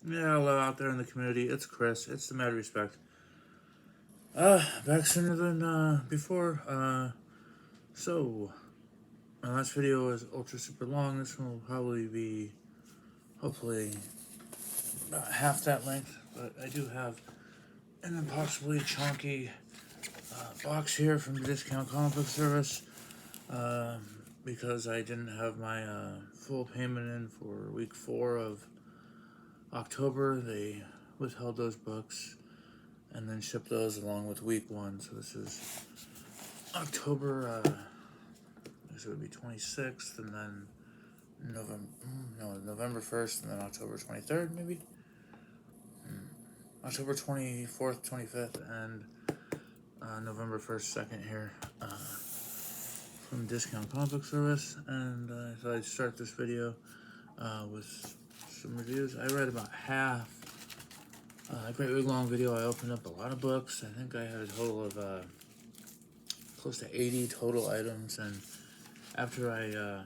Yeah, hello out there in the community. It's Chris. It's the Mad Respect. Back sooner than before. So my last video was ultra super long. This one will probably be, hopefully, about half that length. But I do have an impossibly chunky box here from the discount comic book service. Because I didn't have my full payment in for week 4 of October, they withheld those books and then ship those along with week 1. So this is October, this would be 26th, and then November 1st, and then October 23rd, maybe? October 24th, 25th, and November 1st, 2nd here from Discount Comic Book Service. And I thought I'd start this video with some reviews. I read about half. A great big long video. I opened up a lot of books. I think I had a total of close to 80 total items, and after I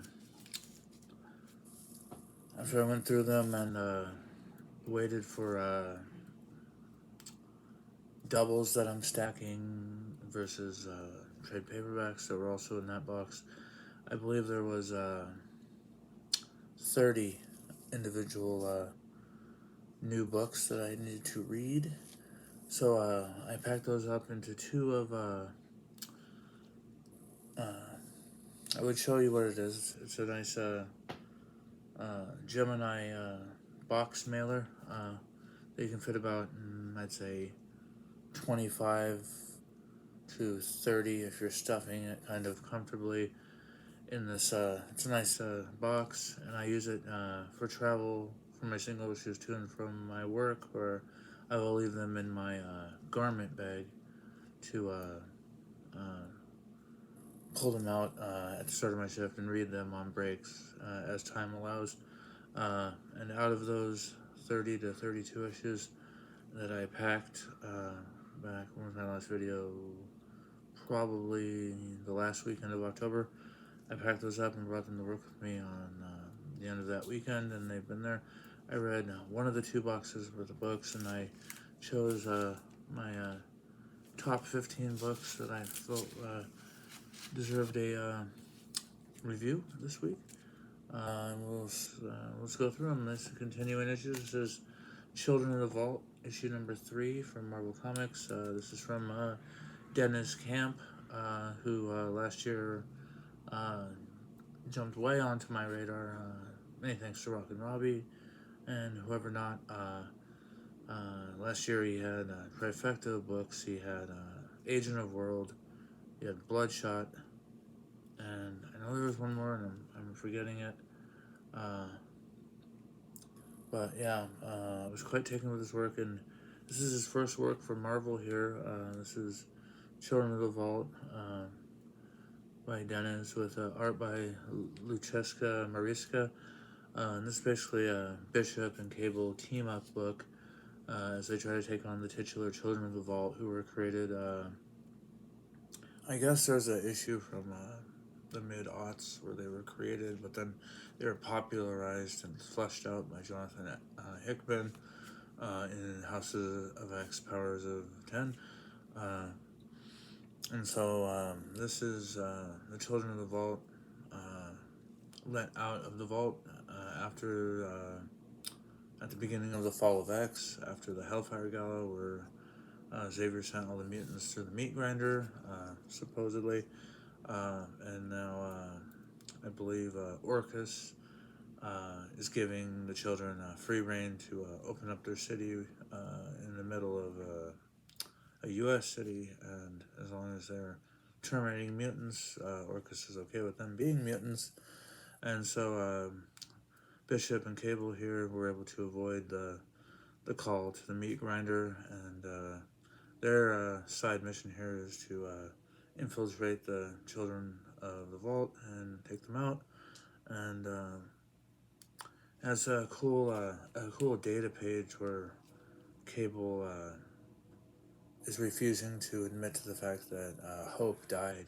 went through them and waited for doubles that I'm stacking versus trade paperbacks that were also in that box, I believe there was 30 individual new books that I needed to read. So I packed those up into two of I would show you what it is. It's a nice Gemini box mailer. They can fit about, I'd say, 25 to 30 if you're stuffing it kind of comfortably in this. It's a nice box, and I use it for travel for my single issues to and from my work, or I will leave them in my garment bag to pull them out at the start of my shift and read them on breaks as time allows. And out of those 30 to 32 issues that I packed back, when was my last video? Probably the last weekend of October. I packed those up and brought them to work with me on the end of that weekend, and they've been there. I read one of the 2 boxes worth of books, and I chose my top 15 books that I felt deserved a review this week. Let's go through them. This continuing issue. This is Children of the Vault, issue number 3 from Marvel Comics. This is from Dennis Camp, who last year jumped way onto my radar. Many thanks to Rock and Robbie and whoever not. Last year he had trifecta of books. He had Agent of World, he had Bloodshot, and I know there was one more, and I'm forgetting it. But yeah, I was quite taken with his work, and this is his first work for Marvel here. This is Children of the Vault by Dennis with art by Lucheska Mariska. And this is basically a Bishop and Cable team-up book as they try to take on the titular Children of the Vault, who were created, I guess there's an issue from the mid-aughts where they were created, but then they were popularized and fleshed out by Jonathan Hickman in Houses of X, Powers of 10. And so this is the Children of the Vault let out of the vault after at the beginning of the Fall of X, after the Hellfire Gala, where Xavier sent all the mutants through the meat grinder, supposedly. And now I believe Orcus is giving the children free reign to open up their city in the middle of a U.S. city, and as long as they're terminating mutants, Orcus is okay with them being mutants. And so Bishop and Cable here were able to avoid the call to the meat grinder, and their side mission here is to infiltrate the children of the vault and take them out. And has a cool data page where Cable is refusing to admit to the fact that Hope died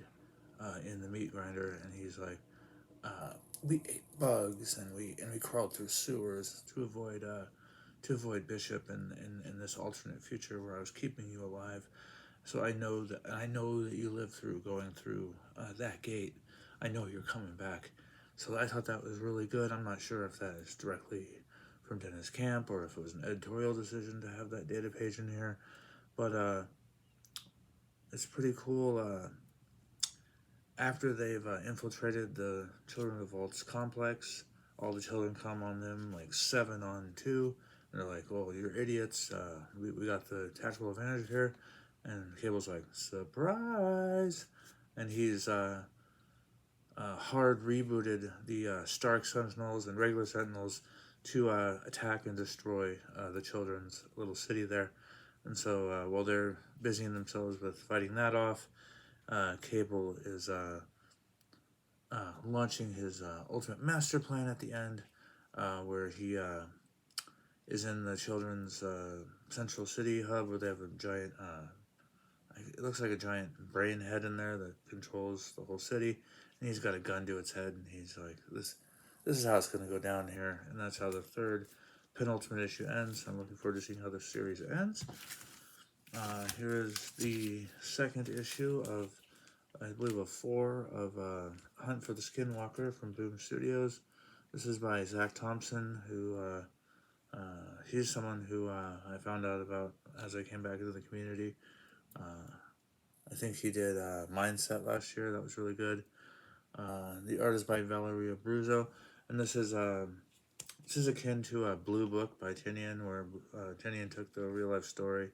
in the meat grinder, and he's like, we ate bugs and we crawled through sewers to avoid to avoid Bishop in this alternate future where I was keeping you alive. So I know that you lived through going through that gate. I know you're coming back. So I thought that was really good. I'm not sure if that is directly from Dennis Camp or if it was an editorial decision to have that data page in here. But it's pretty cool. After they've infiltrated the Children of the Vault's complex, all the children come on them like 7-on-2. And they're like, "Oh, you're idiots. We got the tactical advantage here." And Cable's like, "Surprise!" And he's hard rebooted the Stark Sentinels and regular Sentinels to attack and destroy the children's little city there. And so while they're busying themselves with fighting that off, Cable is launching his ultimate master plan at the end, where he is in the children's central city hub where they have a giant, it looks like a giant brain head in there that controls the whole city, and he's got a gun to its head, and he's like, this is how it's going to go down here, and that's how the third penultimate issue ends. I'm looking forward to seeing how the series ends. Here is the second issue of, I believe, a 4 of Hunt for the Skinwalker from Boom Studios. This is by Zach Thompson, who he's someone who I found out about as I came back into the community. I think he did Mindset last year. That was really good. The art is by Valeria Bruzzo, and this is akin to a Blue Book by Tinian, where Tinian took the real life story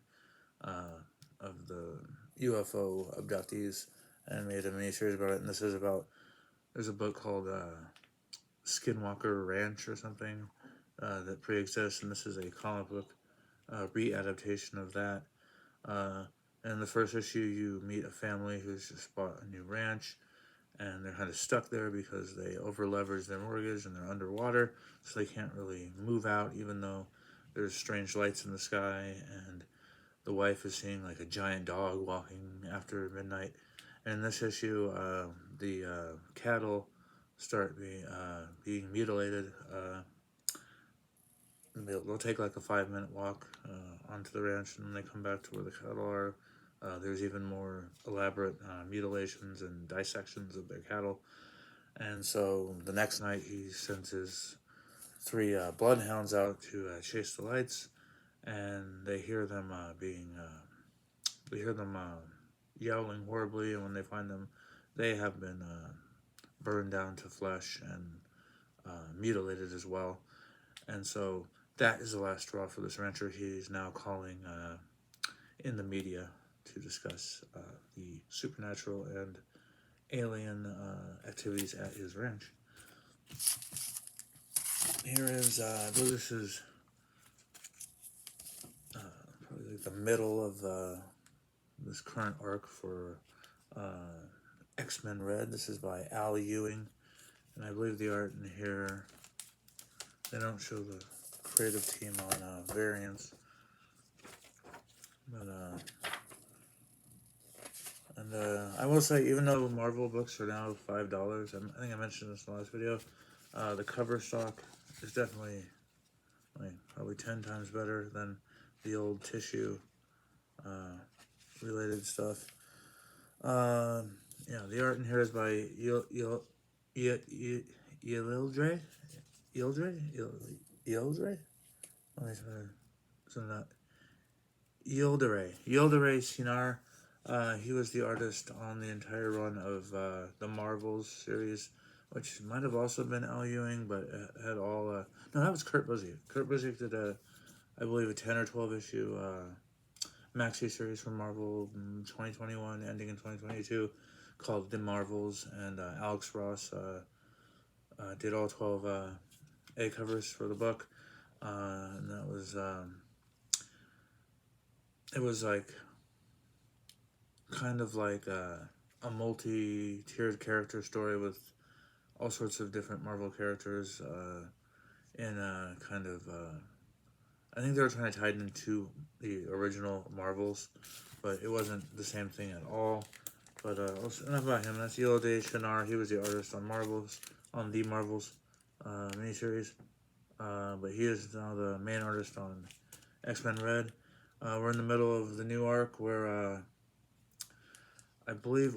of the UFO abductees and made a miniseries about it. And this is about, there's a book called Skinwalker Ranch or something that pre-exists, and this is a comic book re-adaptation of that. In the first issue, you meet a family who's just bought a new ranch, and they're kind of stuck there because they over-leveraged their mortgage and they're underwater, so they can't really move out, even though there's strange lights in the sky, and the wife is seeing like a giant dog walking after midnight. And in this issue, the cattle start being mutilated. They'll take like a 5-minute walk onto the ranch, and then they come back to where the cattle are. There's even more elaborate mutilations and dissections of their cattle. And so the next night he sends his 3 bloodhounds out to chase the lights, and they hear them yowling horribly, and when they find them, they have been burned down to flesh and mutilated as well. And so that is the last straw for this rancher. He's now calling in the media to discuss the supernatural and alien activities at his ranch. Here is, I believe this is probably like the middle of this current arc for X-Men Red. This is by Al Ewing, and I believe the art in here, they don't show the creative team on variants, but I will say, even though Marvel books are now $5, I think I mentioned this in the last video, the cover stock is definitely like probably 10 times better than the old tissue related stuff. Yeah, the art in here is by Yildre. Yildre Sinar. He was the artist on the entire run of the Marvels series, which might have also been Al Ewing, but had all... no, that was Kurt Busiek. Kurt Busiek did, I believe, a 10 or 12 issue maxi series from Marvel in 2021, ending in 2022, called The Marvels, and Alex Ross did all 12 A covers for the book, and that was... it was like... kind of like a multi-tiered character story with all sorts of different Marvel characters in a kind of... I think they were trying to tie it into the original Marvels, but it wasn't the same thing at all. But enough about him. That's Yildiz Shinar. He was the artist on the Marvels miniseries. but he is now the main artist on X-Men Red. We're in the middle of the new arc where I believe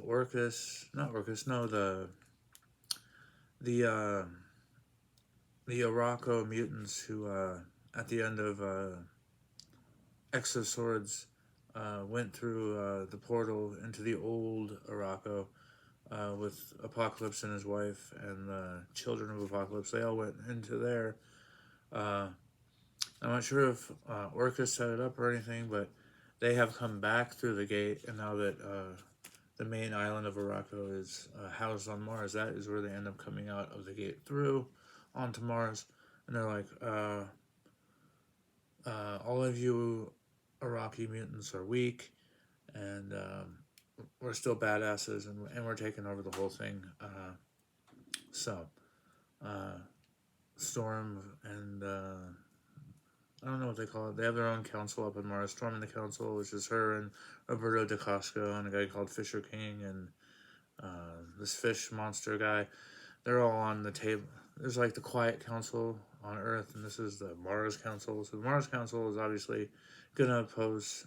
the uh, the Araco mutants who at the end of X of Swords went through the portal into the old Araco with Apocalypse and his wife and the children of Apocalypse. They all went into there. Uh, I'm not sure if Orcus set it up or anything, but they have come back through the gate, and now that the main island of Araco is housed on Mars, that is where they end up coming out of the gate through onto Mars. And they're like, all of you Iraqi mutants are weak, and we're still badasses, and we're taking over the whole thing. So, Storm and I don't know what they call it. They have their own council up in Mars. Storm in the council, which is her and Roberto De Costco and a guy called Fisher King and this fish monster guy. They're all on the table. There's like the Quiet Council on Earth, and this is the Mars Council. So the Mars Council is obviously going to oppose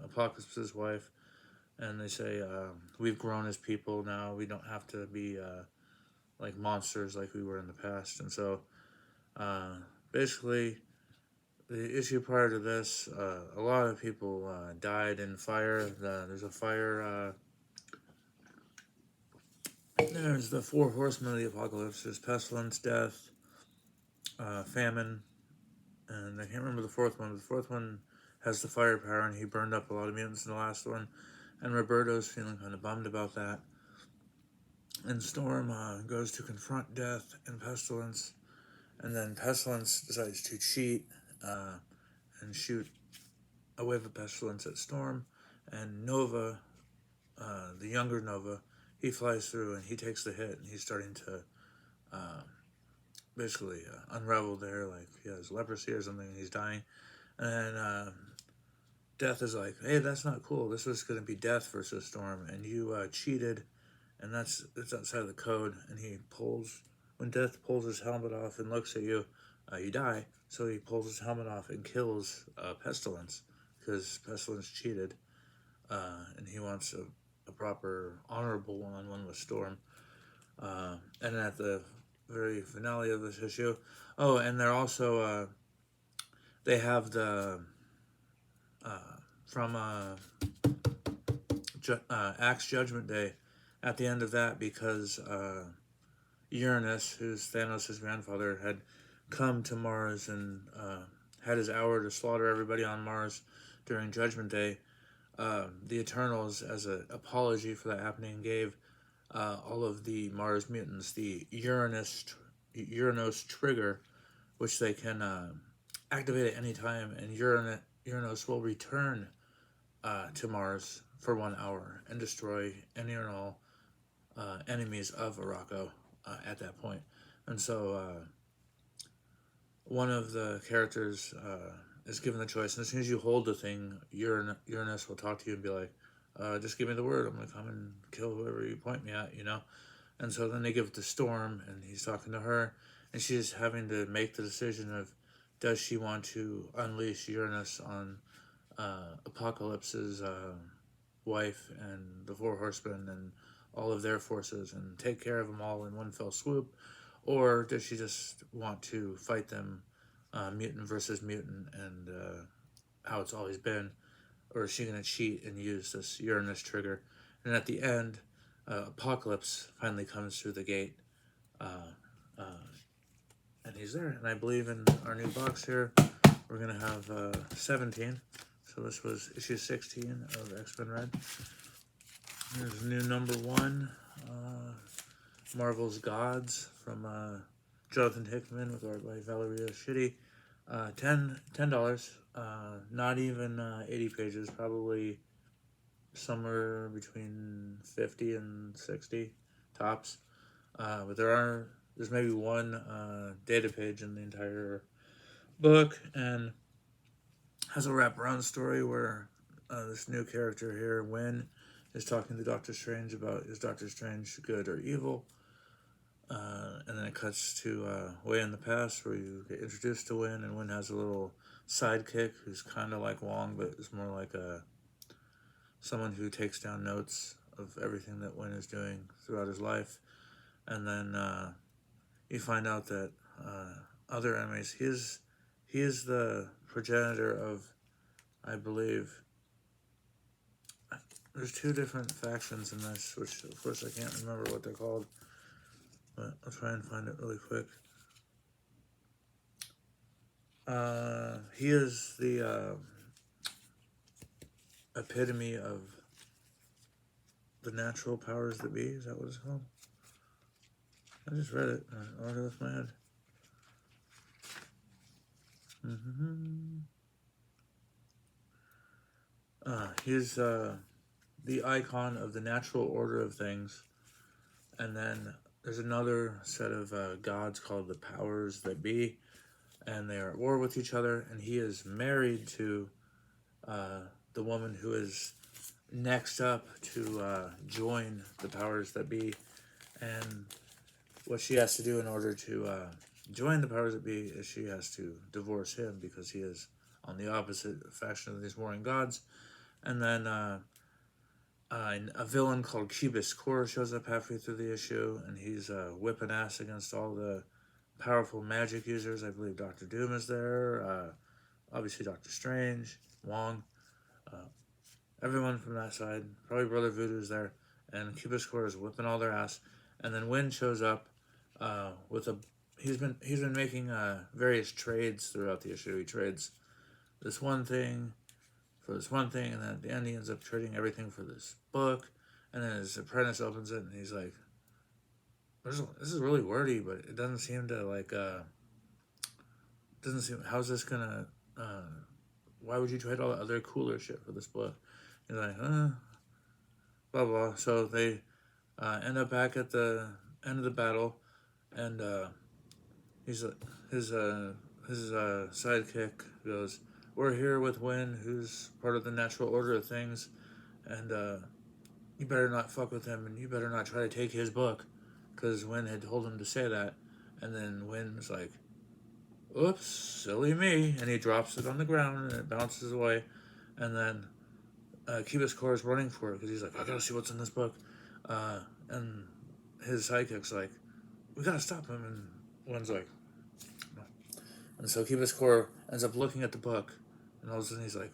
Apocalypse's wife, and they say, we've grown as people now. We don't have to be like monsters like we were in the past. And so basically, the issue prior to this, a lot of people died in fire. There's a fire. There's the four horsemen of the apocalypse. There's pestilence, death, famine, and I can't remember the fourth one. The fourth one has the firepower, and he burned up a lot of mutants in the last one. And Roberto's feeling kind of bummed about that. And Storm goes to confront death and pestilence, and then pestilence decides to cheat and shoot a wave of pestilence at Storm. And Nova, the younger Nova, he flies through and he takes the hit, and he's starting to basically unravel there, like he has leprosy or something, and he's dying. And Death is like, hey, that's not cool. This was going to be Death versus Storm, and you cheated, and it's outside of the code. And when Death pulls his helmet off and looks at you, you die. So he pulls his helmet off and kills Pestilence, because Pestilence cheated, and he wants a proper, honorable one-on-one with Storm. And then at the very finale of this issue, and they're also, they have the, from Axe Judgment Day, at the end of that, because Uranus, who's Thanos' grandfather, had come to Mars and had his hour to slaughter everybody on Mars during Judgment Day. The Eternals, as an apology for that happening, gave all of the Mars mutants the Uranus trigger, which they can activate at any time, and Uranus will return to Mars for 1 hour and destroy any and all enemies of Araco at that point. And so one of the characters is given the choice, and as soon as you hold the thing, Uranus will talk to you and be like, just give me the word, I'm going to come and kill whoever you point me at, And so then they give it to Storm, and he's talking to her, and she's having to make the decision of, does she want to unleash Uranus on Apocalypse's wife and the Four Horsemen and all of their forces and take care of them all in one fell swoop, or does she just want to fight them mutant versus mutant and how it's always been, or is she going to cheat and use this Uranus trigger? And at the end, Apocalypse finally comes through the gate, and he's there. And I believe in our new box here, we're going to have 17. So this was issue 16 of X-Men Red. There's new number 1, Marvel's Gods from Jonathan Hickman with art by Valeria Shitty. $10. Not even 80 pages, probably somewhere between 50 and 60 tops. But there's maybe one data page in the entire book, and has a wraparound story where this new character here, Wynn, is talking to Doctor Strange about, is Doctor Strange good or evil? And then it cuts to way in the past where you get introduced to Win, and Win has a little sidekick who's kind of like Wong, but is more like someone who takes down notes of everything that Win is doing throughout his life. And then you find out that other enemies, he is the progenitor of, I believe, there's two different factions in this, which of course I can't remember what they're called, but I'll try and find it really quick. He is the epitome of the natural powers that be. Is that what it's called? I just read it. I ordered it with my head. He's the icon of the natural order of things. And then there's another set of gods called the powers that be. And they are at war with each other. And he is married to the woman who is next up to join the powers that be. And what she has to do in order to join the powers that be is she has to divorce him because he is on the opposite faction of these warring gods. And then a villain called G.O.D.S shows up halfway through the issue, and he's whipping ass against all the powerful magic users. I believe Dr. Doom is there, obviously Doctor Strange, Wong, everyone from that side. Probably Brother Voodoo's there, and G.O.D.S is whipping all their ass. And then Win shows up with a. He's been making various trades throughout the issue. He trades this one thing for this one thing, and then at the end he ends up trading everything for this book. And then his apprentice opens it, and he's like, "This is really wordy, but it doesn't seem to like. Doesn't seem. How's this gonna? Why would you trade all the other cooler shit for this book?" He's like, blah blah. So they end up back at the end of the battle, and his sidekick goes, "We're here with Win, who's part of the natural order of things, and you better not fuck with him, and you better not try to take his book," because Win had told him to say that. And then Win's like, "Oops, silly me," and he drops it on the ground, and it bounces away. And then G.O.D.S is running for it because he's like, "I gotta see what's in this book," and his sidekick's like, "We gotta stop him," and Win's like, "No." And so G.O.D.S ends up looking at the book, and all of a sudden he's like,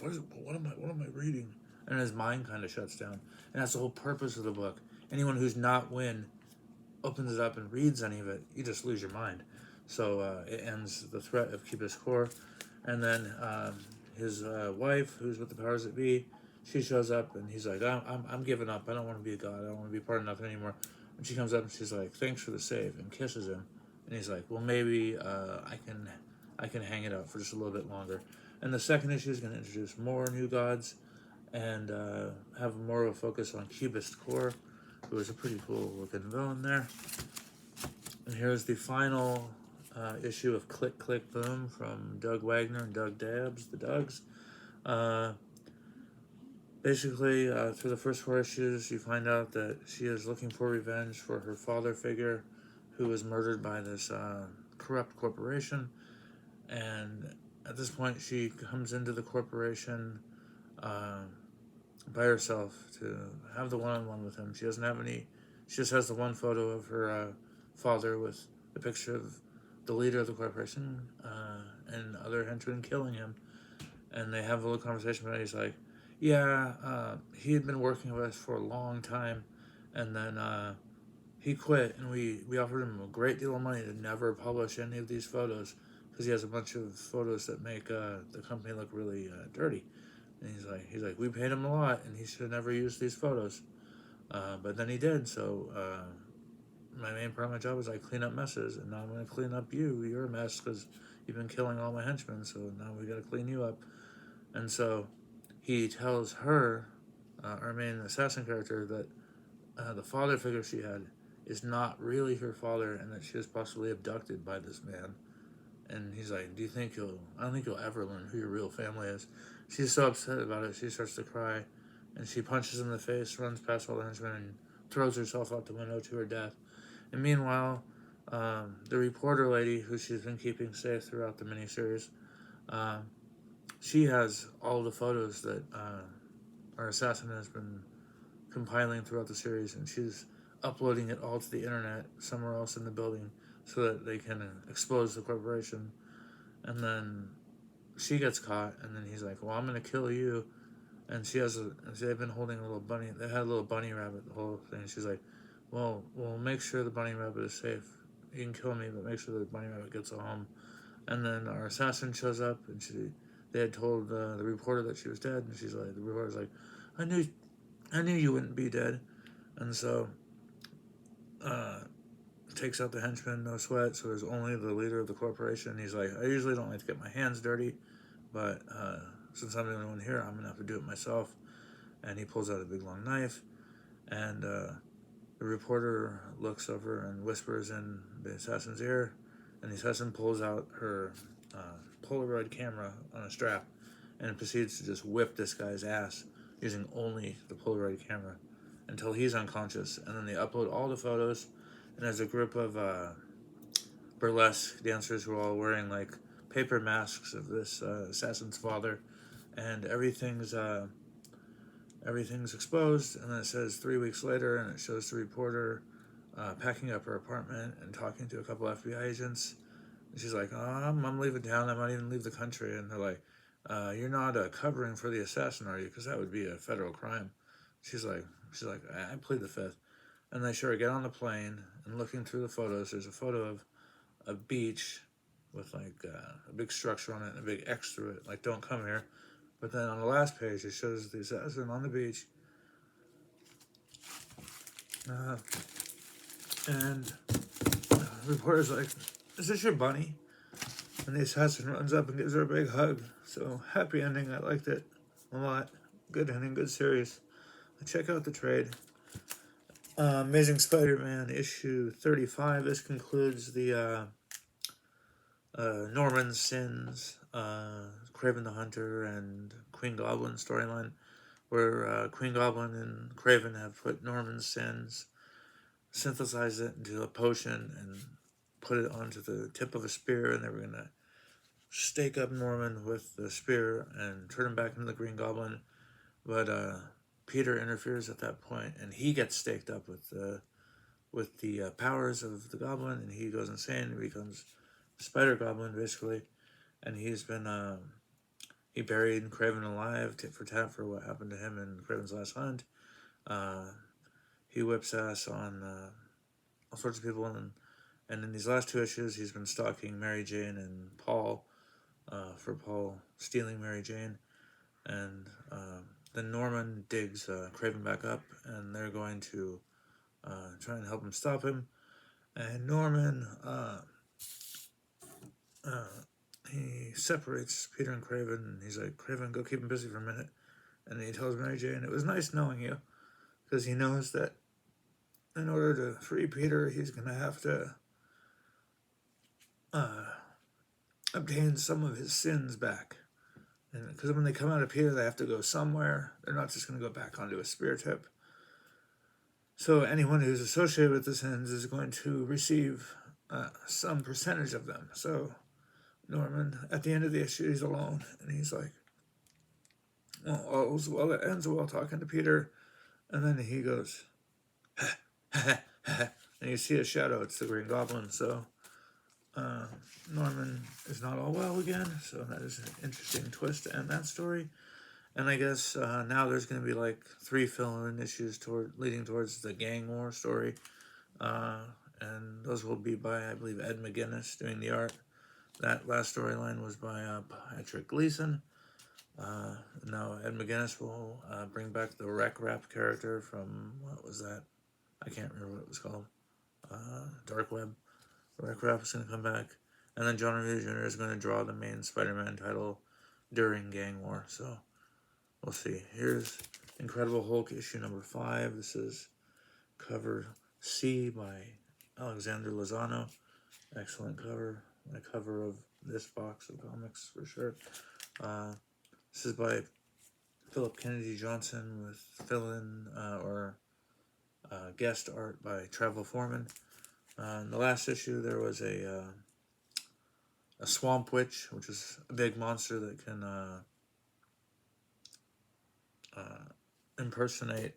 what am I reading?" And his mind kind of shuts down. And that's the whole purpose of the book. Anyone who's not Win opens it up and reads any of it, you just lose your mind. So it ends the threat of G.O.D.S. And then his wife, who's with the powers that be, she shows up, and he's like, I'm giving up. I don't want to be a god. I don't want to be part of nothing anymore. And she comes up, and she's like, "Thanks for the save," and kisses him. And he's like, "Well, maybe I can hang it out for just a little bit longer." And the second issue is going to introduce more new gods and have more of a focus on G.O.D.S, who is a pretty cool looking villain there. And here's the final issue of Klik, Klik, Boom from Doug Wagner and Doug Dabbs, the Dougs. Basically, through the first 4 issues, you find out that she is looking for revenge for her father figure, who was murdered by this corrupt corporation. And at this point, she comes into the corporation by herself to have the one-on-one with him. She doesn't have any. She just has the one photo of her father with the picture of the leader of the corporation and other henchmen killing him. And they have a little conversation about it. He's like, "Yeah, he had been working with us for a long time, and then he quit, and we offered him a great deal of money to never publish any of these photos because he has a bunch of photos that make the company look really dirty." And he's like, "We paid him a lot, and he should have never used these photos, but then he did. So my main part of my job is I clean up messes, and now I'm going to clean up you. You're a mess because you've been killing all my henchmen. So now we got to clean you up." And so he tells her, our main assassin character, that the father figure she had is not really her father, and that she was possibly abducted by this man. And he's like, I don't think you'll ever learn who your real family is." She's so upset about it, she starts to cry, and she punches him in the face, runs past all the henchmen, and throws herself out the window to her death. And meanwhile, the reporter lady, who she's been keeping safe throughout the miniseries, she has all the photos that our assassin has been compiling throughout the series, and she's uploading it all to the internet somewhere else in the building so that they can expose the corporation. And then she gets caught, and then he's like, "Well, I'm gonna kill you." And they've been holding a little bunny. They had a little bunny rabbit the whole thing. She's like, "Well, we'll make sure the bunny rabbit is safe. You can kill me, but make sure the bunny rabbit gets home." And then our assassin shows up, and they had told the reporter that she was dead, and the reporter's like, "I knew you wouldn't be dead." And so, takes out the henchman, no sweat. So there's only the leader of the corporation. He's like, "I usually don't like to get my hands dirty, but since I'm the only one here, I'm gonna have to do it myself." And he pulls out a big long knife, and the reporter looks over and whispers in the assassin's ear, and the assassin pulls out her Polaroid camera on a strap and proceeds to just whip this guy's ass using only the Polaroid camera until he's unconscious. And then they upload all the photos, and there's a group of burlesque dancers who are all wearing like paper masks of this assassin's father, and everything's exposed. And then it says 3 weeks later, and it shows the reporter packing up her apartment and talking to a couple FBI agents. And she's like, "Oh, I'm leaving town. I might even leave the country." And they're like, "You're not covering for the assassin, are you? Because that would be a federal crime." She's like, "I plead the fifth." And they sure get on the plane, and looking through the photos, there's a photo of a beach with like a big structure on it and a big X through it, like "Don't come here." But then on the last page, it shows the assassin on the beach, and the reporter's like, "Is this your bunny?" And the assassin runs up and gives her a big hug. So, happy ending. I liked it a lot. Good ending, good series. Check out the trade. Amazing Spider-Man issue 35. This concludes the Norman Sins, Kraven the Hunter, and Queen Goblin storyline, where Queen Goblin and Kraven have put Norman's Sins, synthesized it into a potion, and put it onto the tip of a spear, and they were going to stake up Norman with the spear and turn him back into the Green Goblin. But Peter interferes at that point, and he gets staked up with the powers of the Goblin, and he goes insane and becomes Spider Goblin basically. And he's been he buried Kraven alive, tit for tat for what happened to him in Kraven's last hunt. He whips ass on all sorts of people, and in these last two issues, he's been stalking Mary Jane and Paul for Paul stealing Mary Jane. And then Norman digs Kraven back up, and they're going to try and help him stop him. And Norman, he separates Peter and Kraven, and he's like, "Kraven, go keep him busy for a minute." And he tells Mary Jane, "It was nice knowing you," because he knows that in order to free Peter, he's going to have to obtain some of his sins back. And because when they come out of Peter, they have to go somewhere. They're not just going to go back onto a spear tip. So anyone who's associated with the sins is going to receive some percentage of them. So Norman, at the end of the issue, he's alone, and he's like, "Well, all's well that ends well," talking to Peter. And then he goes, and you see a shadow. It's the Green Goblin. So Norman is not all well again. So that is an interesting twist to end that story. And I guess now there's going to be like 3 fill-in issues leading towards the gang war story. And those will be by, I believe, Ed McGuinness doing the art. That last storyline was by Patrick Gleason. Now Ed McGuinness will bring back the Wreck Rap character from, what was that? I can't remember what it was called. Dark Web. Wreck Rap is going to come back. And then John Romita Jr. is going to draw the main Spider-Man title during Gang War. So we'll see. Here's Incredible Hulk issue number 5. This is cover C by Alexander Lozano. Excellent cover. My cover of this box of comics for sure. This is by Philip Kennedy Johnson with fill-in or guest art by Travel Foreman. In the last issue, there was a swamp witch, which is a big monster that can uh, impersonate.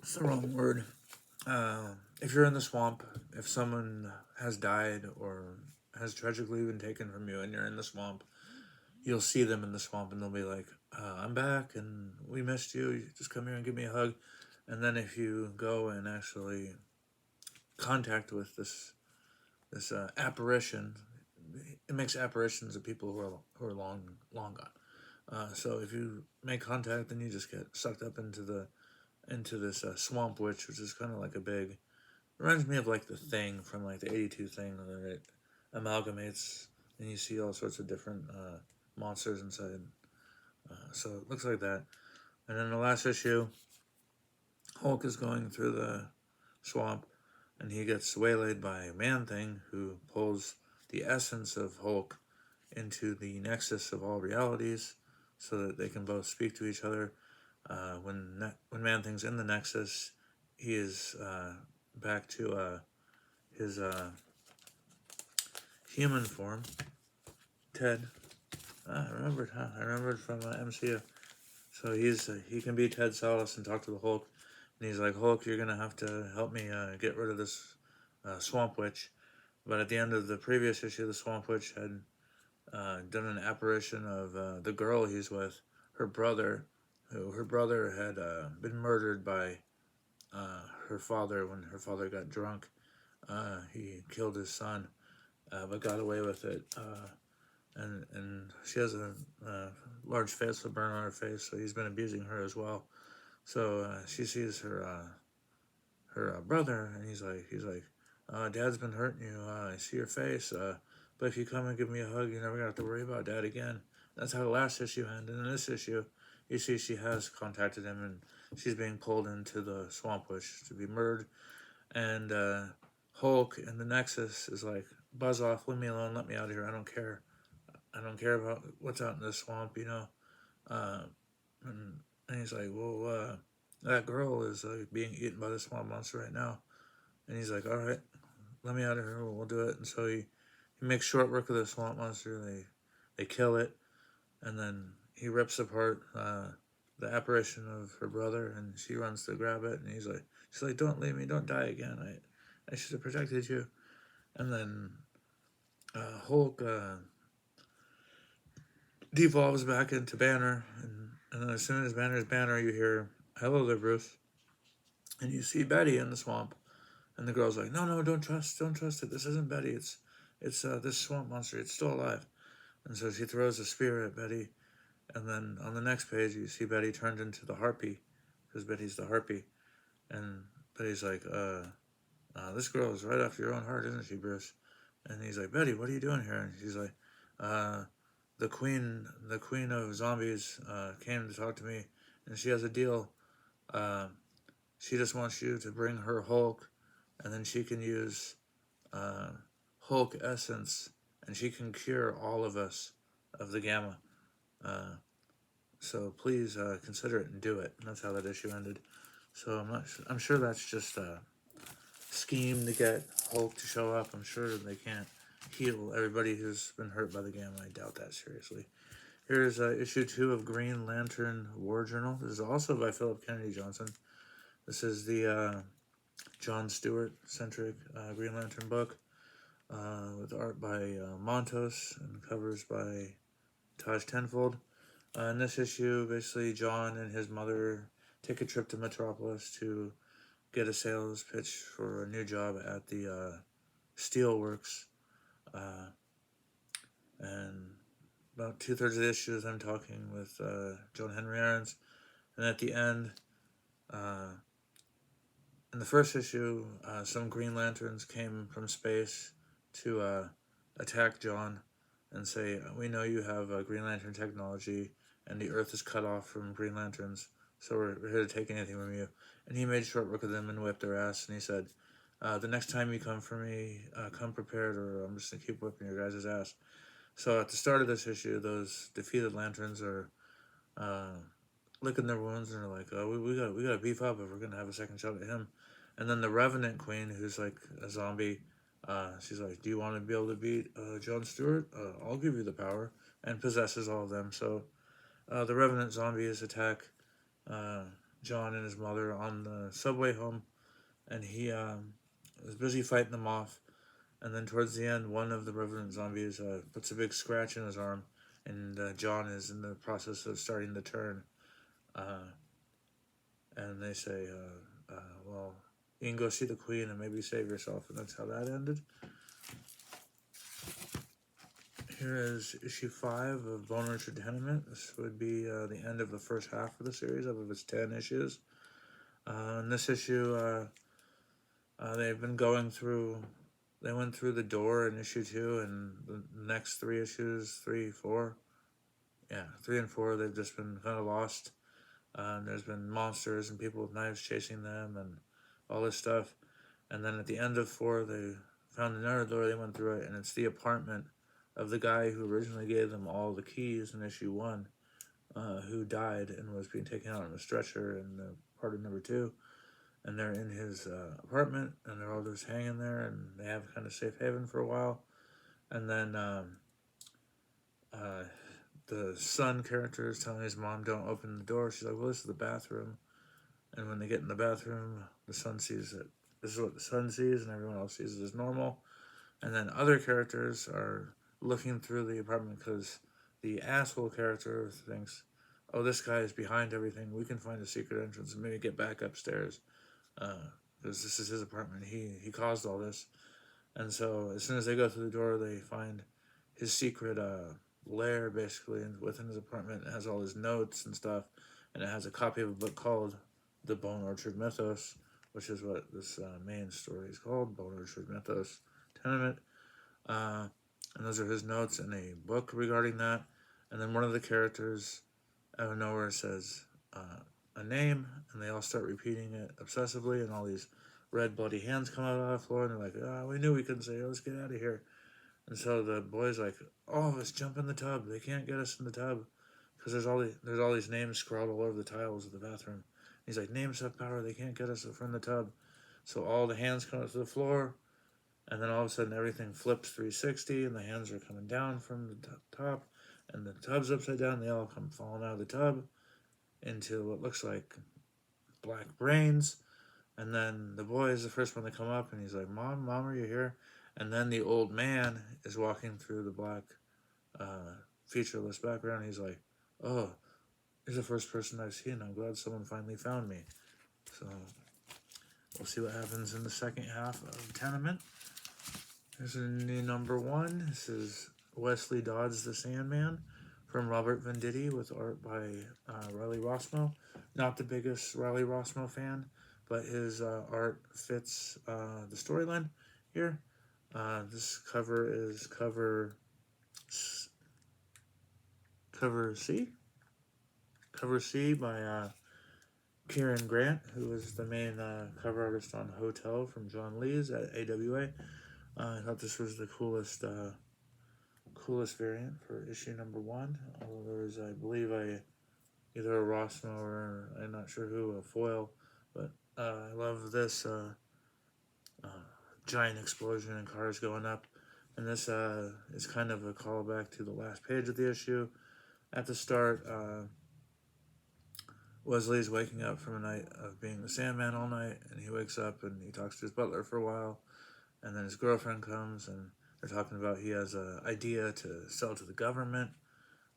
It's the wrong word. If you're in the swamp, if someone has died or has tragically been taken from you, and you're in the swamp, you'll see them in the swamp, and they'll be like, "I'm back, and we missed you. You just come here and give me a hug." And then if you go and actually contact with this apparition, it makes apparitions of people who are long gone. So if you make contact, then you just get sucked up into this swamp witch, which is kind of like a big. Reminds me of like the Thing from like the '82 Thing, that it amalgamates, and you see all sorts of different monsters inside. So it looks like that. And in the last issue, Hulk is going through the swamp, and he gets waylaid by Man Thing, who pulls the essence of Hulk into the nexus of all realities, so that they can both speak to each other. When Man Thing's in the nexus, he is back to his human form. Ted. I remembered, huh? I remembered from MCU. So he can be Ted Sallis and talk to the Hulk, and he's like, Hulk, you're gonna have to help me get rid of this Swamp Witch. But at the end of the previous issue, the Swamp Witch had done an apparition of the girl he's with, her brother, who her brother had been murdered by her father when her father got drunk. He killed his son, but got away with it. And she has a large facial burn on her face, so he's been abusing her as well. So she sees her brother, and he's like, Dad's been hurting you. I see your face. But if you come and give me a hug, you're never gonna have to worry about Dad again. That's how the last issue ended. In this issue, you see she has contacted him, and she's being pulled into the Swamp Witch to be murdered. And Hulk in the Nexus is like, buzz off, leave me alone, let me out of here. I don't care. I don't care about what's out in the swamp, you know. Uh, and he's like, well, that girl is being eaten by the swamp monster right now. And he's like, all right, let me out of here. We'll do it. And so he makes short work of the swamp monster. They kill it, and then he rips apart the apparition of her brother, and she runs to grab it. And she's like, don't leave me, don't die again. I should have protected you. And then Hulk devolves back into Banner, and then as soon as Banner is Banner, you hear, hello there, Bruce. And you see Betty in the swamp, and the girl's like, no, don't trust it. This isn't Betty. It's this swamp monster. It's still alive. And so she throws a spear at Betty, and then on the next page, you see Betty turned into the Harpy, because Betty's the Harpy. And Betty's like, this girl is right after your own heart, isn't she, Bruce? And he's like, Betty, what are you doing here? And she's like, the queen of zombies came to talk to me, and she has a deal. She just wants you to bring her Hulk, and then she can use Hulk essence, and she can cure all of us of the Gamma. So please consider it and do it. And that's how that issue ended. So I'm sure that's just a scheme to get Hulk to show up. I'm sure they can't heal everybody who's been hurt by the Gamma. I doubt that seriously. Here's issue 2 of Green Lantern War Journal. This is also by Philip Kennedy Johnson. This is the John Stewart-centric Green Lantern book with art by Montos and covers by Taj Tenfold. In this issue, basically, John and his mother take a trip to Metropolis to get a sales pitch for a new job at the Steelworks. And about 2/3 of the issue is them talking with John Henry Irons. And at the end, in the first issue, some Green Lanterns came from space to attack John and say, we know you have Green Lantern technology, and the Earth is cut off from Green Lanterns, so we're here to take anything from you. And he made short work of them and whipped their ass, and he said, the next time you come for me, come prepared, or I'm just going to keep whipping your guys' ass. So at the start of this issue, those defeated Lanterns are licking their wounds, and they're like, we got to beef up if we're going to have a second shot at him. And then the Revenant Queen, who's like a zombie, she's like, "Do you want to be able to beat Jon Stewart? I'll give you the power," and possesses all of them. So the Revenant zombies attack uh, John and his mother on the subway home, and he is busy fighting them off. And then towards the end, one of the Revenant zombies puts a big scratch in his arm, and John is in the process of starting to turn. Uh, and they say, well, you can go see the Queen and maybe save yourself, and that's how that ended. Here is issue 5 of Bone Orchard Tenement. This would be the end of the first half of the series, of its 10 issues. In this issue, they've been going through, they went through the door in issue 2, and the next 3 issues, 3, 4, 3 and 4, they've just been kind of lost. There's been monsters and people with knives chasing them and all this stuff. And then at the end of 4, they found another door, they went through it, and it's the apartment of the guy who originally gave them all the keys in issue 1, who died and was being taken out on a stretcher in part of number 2. And they're in his apartment, and they're all just hanging there, and they have kind of safe haven for a while. And then the son character is telling his mom, "Don't open the door." She's like, "Well, this is the bathroom." And when they get in the bathroom, the son sees it. This is what the son sees, and everyone else sees it as normal. And then other characters are looking through the apartment because the asshole character thinks, "Oh, this guy is behind everything. We can find a secret entrance and maybe get back upstairs because this is his apartment. He caused all this." And so as soon as they go through the door, they find his secret lair, basically, and within his apartment. It has all his notes and stuff, and it has a copy of a book called The Bone Orchard Mythos, which is what this main story is called, Bone Orchard Mythos Tenement. And those are his notes in a book regarding that. And then one of the characters out of nowhere says a name, and they all start repeating it obsessively, and all these red bloody hands come out on the floor, and they're like, "Oh, we knew we couldn't say it. Let's get out of here." And so the boy's like, "All of us jump in the tub. They can't get us in the tub because there's all these names scrawled all over the tiles of the bathroom." And he's like, "Names have power. They can't get us from the tub." So all the hands come up to the floor, and then all of a sudden everything flips 360, and the hands are coming down from the top, and the tub's upside down. They all come falling out of the tub into what looks like black brains. And then the boy is the first one to come up, and he's like, Mom, are you here?" And then the old man is walking through the black featureless background. He's like, "Oh, you're the first person I've seen. I'm glad someone finally found me." So we'll see what happens in the second half of Tenement. There's a new number 1. This is Wesley Dodds, the Sandman, from Robert Venditti, with art by Riley Rossmo. Not the biggest Riley Rossmo fan, but his art fits the storyline here. This cover is cover C by Kieran Grant, who was the main cover artist on Hotel from John Lee's at AWA. I thought this was the coolest variant for issue number 1. Although there was, I believe, either a Rossmo or I'm not sure who, a foil. But I love this giant explosion and cars going up. And this is kind of a callback to the last page of the issue. At the start, Wesley's waking up from a night of being the Sandman all night, and he wakes up and he talks to his butler for a while, and then his girlfriend comes, and they're talking about he has an idea to sell to the government,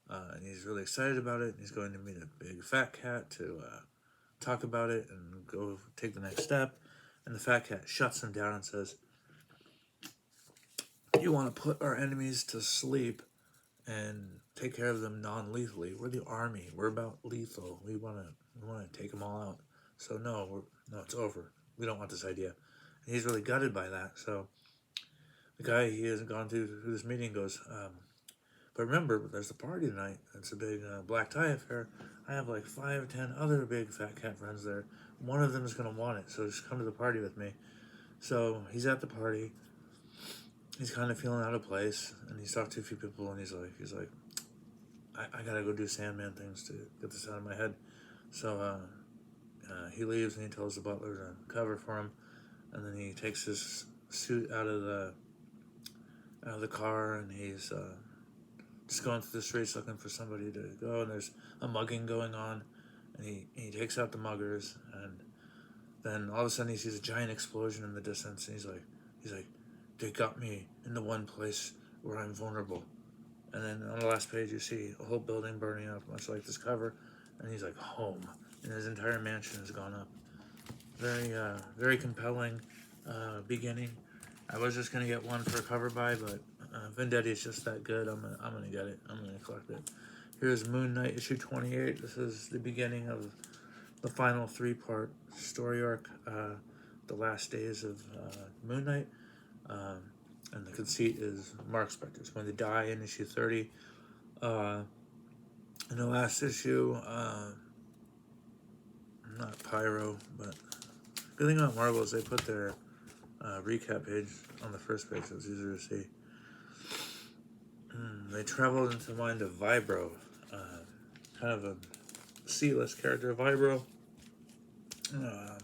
and he's really excited about it, and he's going to meet a big fat cat to talk about it and go take the next step. And the fat cat shuts him down and says, "You want to put our enemies to sleep and take care of them non-lethally. We're the army. We're about lethal. We want to take them all out. So no, it's over. We don't want this idea." And he's really gutted by that. So the guy he hasn't gone through this meeting goes, "But remember, there's the party tonight. It's a big black tie affair. I have like 5, 10 other big fat cat friends there. One of them is going to want it, so just come to the party with me." So he's at the party. He's kind of feeling out of place, and he's talked to a few people, and he's like, I gotta go do Sandman things to get this out of my head. So he leaves, and he tells the butler to cover for him. and then he takes his suit out of the car, and he's just going through the streets looking for somebody to go, and there's a mugging going on, and he takes out the muggers, and then all of a sudden he sees a giant explosion in the distance, and he's like, they got me in the one place where I'm vulnerable. And then on the last page you see a whole building burning up, much like this cover, and he's like, home, and his entire mansion has gone up. Very compelling beginning. I was just gonna get one for a cover buy, but Vendetti is just that good. I'm gonna get it. I'm gonna collect it. Here's Moon Knight issue 28. This is the beginning of the final 3-part story arc, the last days of Moon Knight. And the conceit is Mark Spector's going to die in issue 30. In the last issue, not Pyro, but good thing about Marvel is they put their recap page on the first page, so it's easier to see. They traveled into the mind of Vibro, kind of a C-list character. Vibro, I'm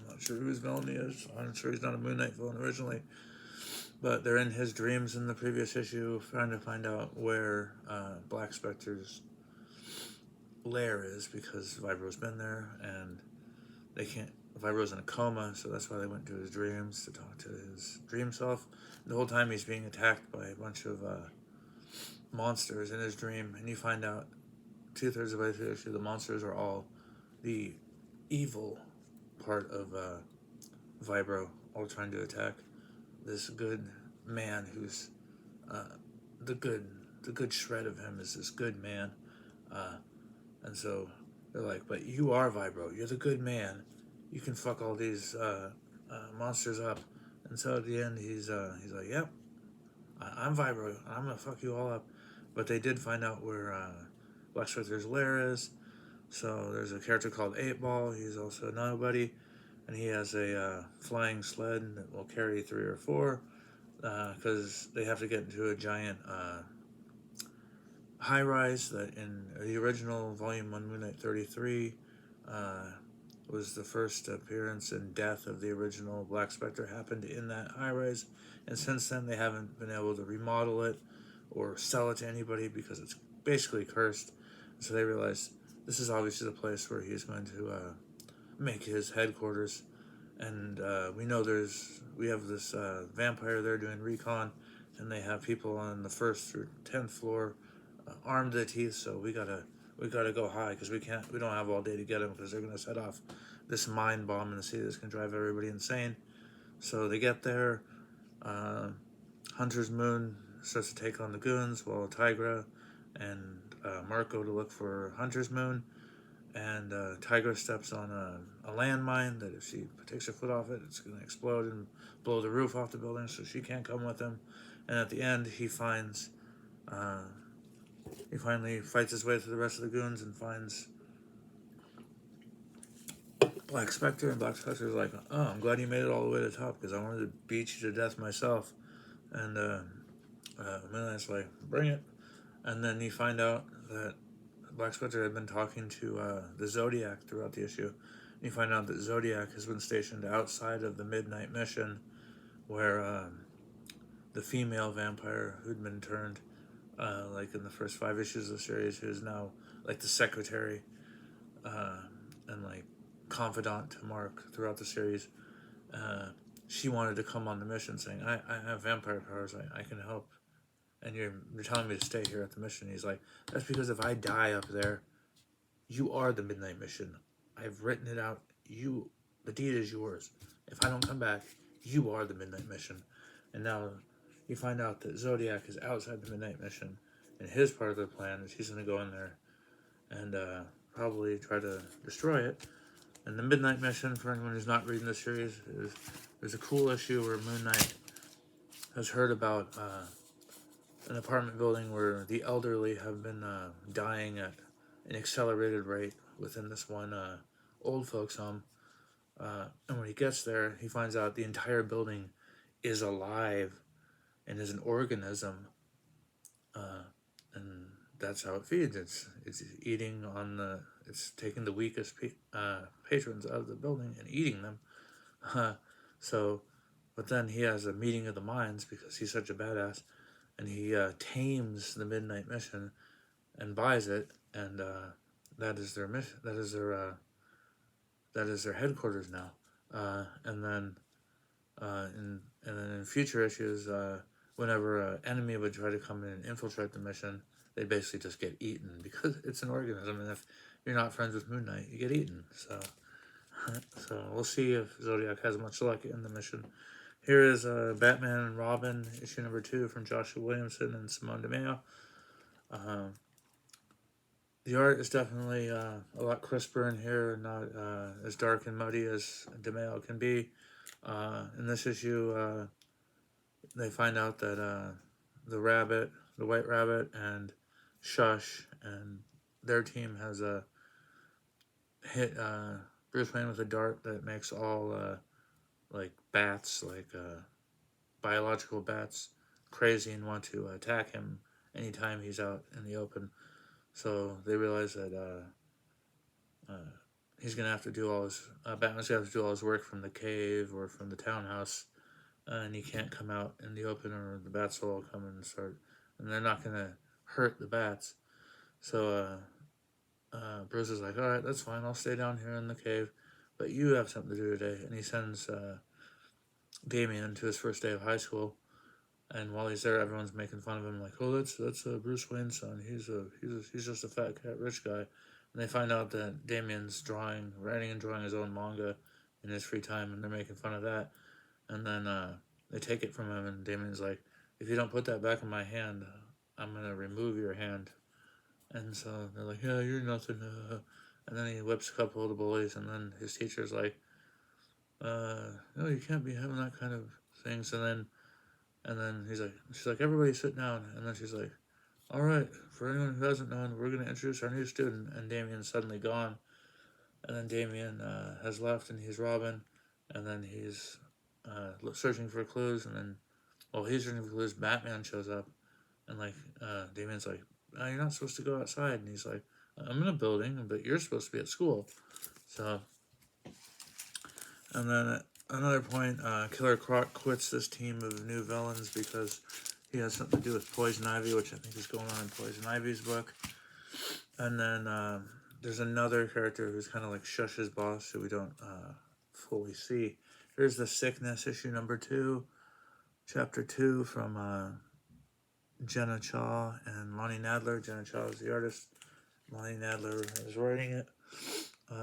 not sure who his villain is. I'm sure he's not a Moon Knight villain originally, but they're in his dreams in the previous issue, trying to find out where Black Spectre's lair is, because Vibro's been there, and they can't. Vibro's in a coma, so that's why they went to his dreams to talk to his dream self. The whole time he's being attacked by a bunch of monsters in his dream, and you find out 2/3 of the way through the issue, the monsters are all the evil part of Vibro, all trying to attack this good man who's the good shred of him is this good man, and so they're like, but you are Vibro, you're the good man, you can fuck all these monsters up. And so at the end he's like, yep, I'm Vibro, I'm gonna fuck you all up. But they did find out where Black Spectre's lair is. So there's a character called 8-Ball. He's also a nobody, and he has a flying sled that will carry 3 or 4, because they have to get into a giant high-rise that in the original Volume 1 Moon Knight 33 was the first appearance and death of the original Black Spectre happened in that high-rise, and since then they haven't been able to remodel it or sell it to anybody because it's basically cursed. So they realized this is obviously the place where he's going to make his headquarters. And we know we have this vampire there doing recon, and they have people on the 1st through 10th floor armed to the teeth. So we gotta go high, because we don't have all day to get them, because they're gonna set off this mine bomb in the city that's gonna drive everybody insane. So they get there. Hunter's Moon starts to take on the goons, while Tigra and Marco to look for Hunter's Moon. And Tigra steps on a landmine that if she takes her foot off it, it's going to explode and blow the roof off the building, so she can't come with him. And at the end, he finally fights his way through the rest of the goons and finds Black Spectre, and Black Spectre's like, oh, I'm glad you made it all the way to the top, because I wanted to beat you to death myself. And Midnight's like, bring it. And then you find out that Black Spectre had been talking to the Zodiac throughout the issue. And you find out that Zodiac has been stationed outside of the Midnight Mission, where the female vampire who'd been turned, like in the first 5 issues of the series, who's now like the secretary and like confidant to Mark throughout the series, she wanted to come on the mission, saying, I have vampire powers, I can help. And you're telling me to stay here at the mission. He's like, that's because if I die up there, you are the Midnight Mission. I've written it out. The deed is yours. If I don't come back, you are the Midnight Mission. And now you find out that Zodiac is outside the Midnight Mission, and his part of the plan is he's going to go in there and probably try to destroy it. And the Midnight Mission, for anyone who's not reading the series, there's a cool issue where Moon Knight has heard about an apartment building where the elderly have been dying at an accelerated rate within this one old folks home. And when he gets there, he finds out the entire building is alive and is an organism. And that's how it feeds. It's eating it's taking the weakest patrons of the building and eating them. So But then he has a meeting of the minds because he's such a badass, and he tames the Midnight Mission and buys it, and that is their mission. That is their headquarters now. And then in future issues, whenever an enemy would try to come in and infiltrate the mission, they basically just get eaten because it's an organism, and if you're not friends with Moon Knight, you get eaten. So we'll see if Zodiac has much luck in the mission. Here is Batman and Robin, issue number 2 from Joshua Williamson and Simone DeMeo. The art is definitely a lot crisper in here, not as dark and muddy as DeMeo can be. In this issue, they find out that the White Rabbit, and Shush, and their team has hit Bruce Wayne with a dart that makes all like bats, biological bats, crazy and want to attack him anytime he's out in the open. So they realize that he's gonna have to do all his Batman's gonna have to do all his work from the cave or from the townhouse, and he can't come out in the open or the bats will all come and start, and they're not gonna hurt the bats. So Bruce is like, all right, that's fine, I'll stay down here in the cave, but you have something to do today. And he sends Damian to his first day of high school, and while he's there, everyone's making fun of him, like, oh, that's Bruce Wayne's son. He's just a fat cat rich guy. And they find out that Damian's writing and drawing his own manga in his free time, and they're making fun of that. And then they take it from him, and Damian's like, if you don't put that back in my hand, I'm gonna remove your hand. And so they're like, yeah, you're nothing. And then he whips a couple of the bullies, and then his teacher's like, no, you can't be having that kind of things. And then she's like, everybody sit down. And then she's like, all right, for anyone who hasn't known, we're going to introduce our new student. And Damian's suddenly gone. And then Damian has left, and he's Robin. And then he's searching for clues. And then, while he's searching for clues, Batman shows up. And, Damian's like, you're not supposed to go outside. And he's like, I'm in a building, but you're supposed to be at school. So, and then another point, Killer Croc quits this team of new villains because he has something to do with Poison Ivy, which I think is going on in Poison Ivy's book. And then there's another character who's kind of like Shush's boss, who we don't fully see. Here's The Sickness, issue number 2, chapter 2, from Jenna Chaw and Lonnie Nadler. Jenna Chaw is the artist. Lonnie Nadler is writing it.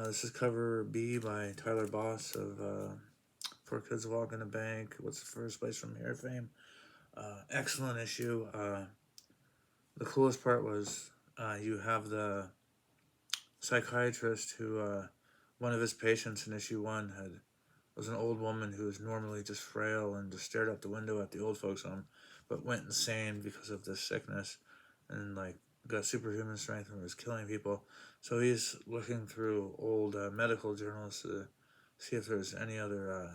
This is cover B by Tyler Boss of Four Kids Walk in a Bank, What's the First Place from Here fame. Excellent issue. The coolest part was you have the psychiatrist who, one of his patients in issue 1 was an old woman who was normally just frail and just stared out the window at the old folks home, but went insane because of this sickness and got superhuman strength and was killing people. So he's looking through old medical journals to see if there's any other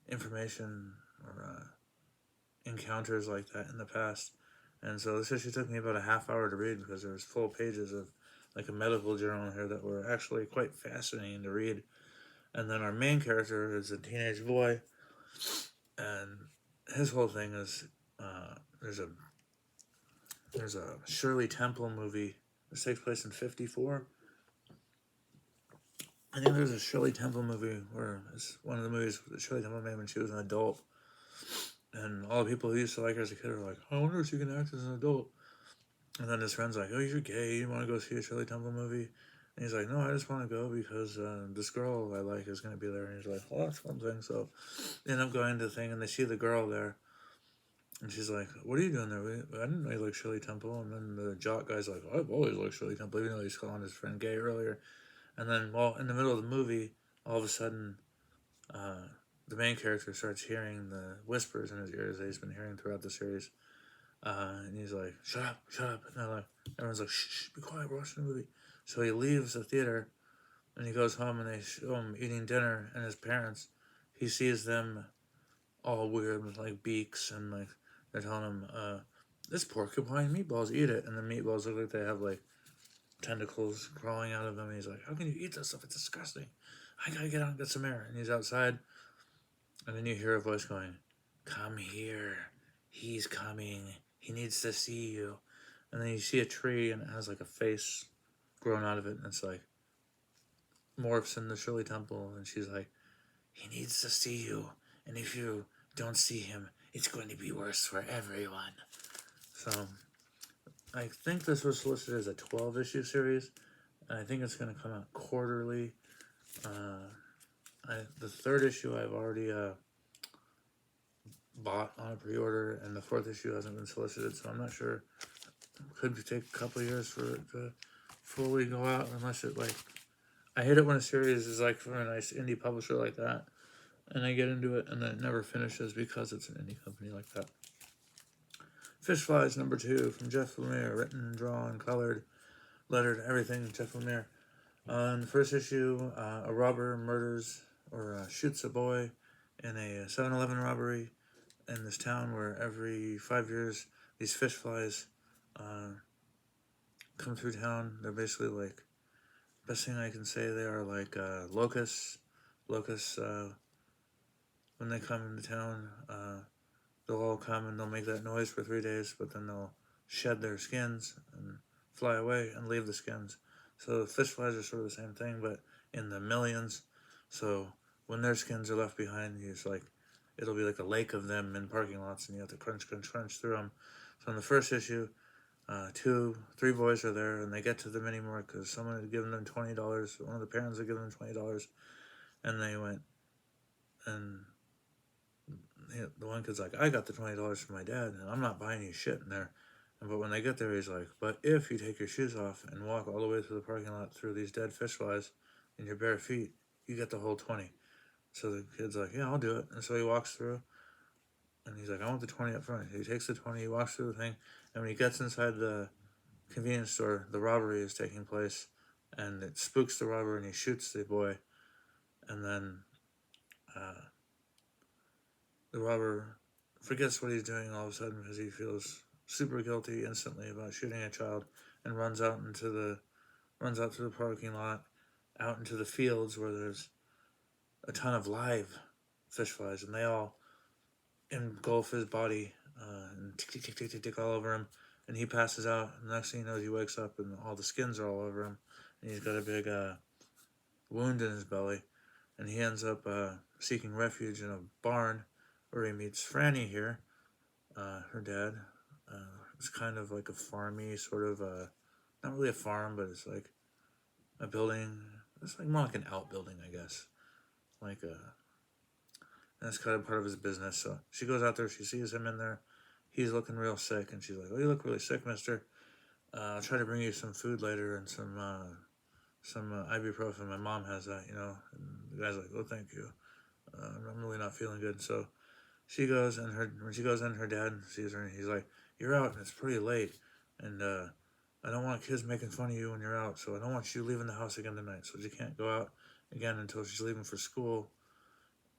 information or encounters like that in the past. And so this issue took me about a half hour to read because there was full pages of a medical journal here that were actually quite fascinating to read. And then our main character is a teenage boy, and his whole thing is there's a Shirley Temple movie. This takes place in 1954. I think there's a Shirley Temple movie where it's one of the movies that Shirley Temple made when she was an adult. And all the people who used to like her as a kid are like, I wonder if she can act as an adult. And then his friend's like, oh, you're gay. You want to go see a Shirley Temple movie? And he's like, no, I just want to go because this girl I like is going to be there. And he's like, well, that's one thing. So they end up going to the thing, and they see the girl there. And she's like, what are you doing there? I didn't know you liked Shirley Temple. And then the jock guy's like, I've always liked Shirley Temple, even though he's calling his friend gay earlier. And then, in the middle of the movie, all of a sudden, the main character starts hearing the whispers in his ears that he's been hearing throughout the series. And he's like, shut up. And everyone's like, shh, be quiet, we're watching the movie. So he leaves the theater, and he goes home, and they show him eating dinner, and his parents, he sees them all weird with beaks, and they're telling him, this porcupine meatballs, eat it. And the meatballs look like they have tentacles crawling out of them. And he's like, how can you eat this stuff? It's disgusting. I gotta get out and get some air. And he's outside, And then you hear a voice going, "Come here. He's coming. He needs to see you." And then you see a tree and it has like a face grown out of it. And it's like, morphs into Shirley Temple. And she's like, "He needs to see you. And if you don't see him, it's going to be worse for everyone." So I think this was listed as a 12-issue series. And I think it's going to come out quarterly. The third issue I've already bought on a pre-order, and the fourth issue hasn't been solicited, so I'm not sure. Could take a couple of years for it to fully go out, unless it like. I hate it when a series is like from a nice indie publisher like that, and I get into it and then it never finishes because it's an indie company like that. Fishflies #2 from Jeff Lemire, written, drawn, colored, lettered, everything. Jeff Lemire. In the first issue, a robber murders or shoots a boy in a 7-Eleven robbery in this town where every 5 years these fish flies come through town. They're basically like, best thing I can say, they are like locusts. Locusts, when they come into town, they'll all come and they'll make that noise for 3 days, but then they'll shed their skins and fly away and leave the skins. So the fish flies are sort of the same thing, but in the millions. So when their skins are left behind, it'll be like a lake of them in parking lots, and you have to crunch through them. So in the first issue, 3 boys are there, and they get to the mini mart because someone had given them $20. One of the parents had given them $20, and they went, and the one kid's like, "I got the $20 from my dad, and I'm not buying you shit in there." But when they get there, he's like, "But if you take your shoes off and walk all the way through the parking lot through these dead fish flies in your bare feet, you get the whole 20. So the kid's like, "Yeah, I'll do it." And so he walks through, and he's like, "I want the 20 up front." He takes the 20, he walks through the thing, and when he gets inside the convenience store, the robbery is taking place, and it spooks the robber, and he shoots the boy, and then the robber forgets what he's doing all of a sudden because he feels super guilty instantly about shooting a child, and runs out through the parking lot, out into the fields where there's a ton of live fish flies, and they all engulf his body and tick, tick, tick, tick, tick, tick all over him, and he passes out, and the next thing he knows, he wakes up and all the skins are all over him, and he's got a big wound in his belly, and he ends up seeking refuge in a barn where he meets Franny here, her dad. It's kind of like a farmy sort of, not really a farm, but it's like a building. It's like more like an outbuilding, I guess. Like that's kind of part of his business. So she goes out there, she sees him in there. He's looking real sick, and she's like, "Oh, you look really sick, mister. I'll try to bring you some food later and some ibuprofen. My mom has that, you know." And the guy's like, "Oh, thank you. I'm really not feeling good." So she goes, and when she goes in, her dad sees her, and he's like, "You're out, and it's pretty late, and I don't want kids making fun of you when you're out, so I don't want you leaving the house again tonight." So she can't go out again until she's leaving for school.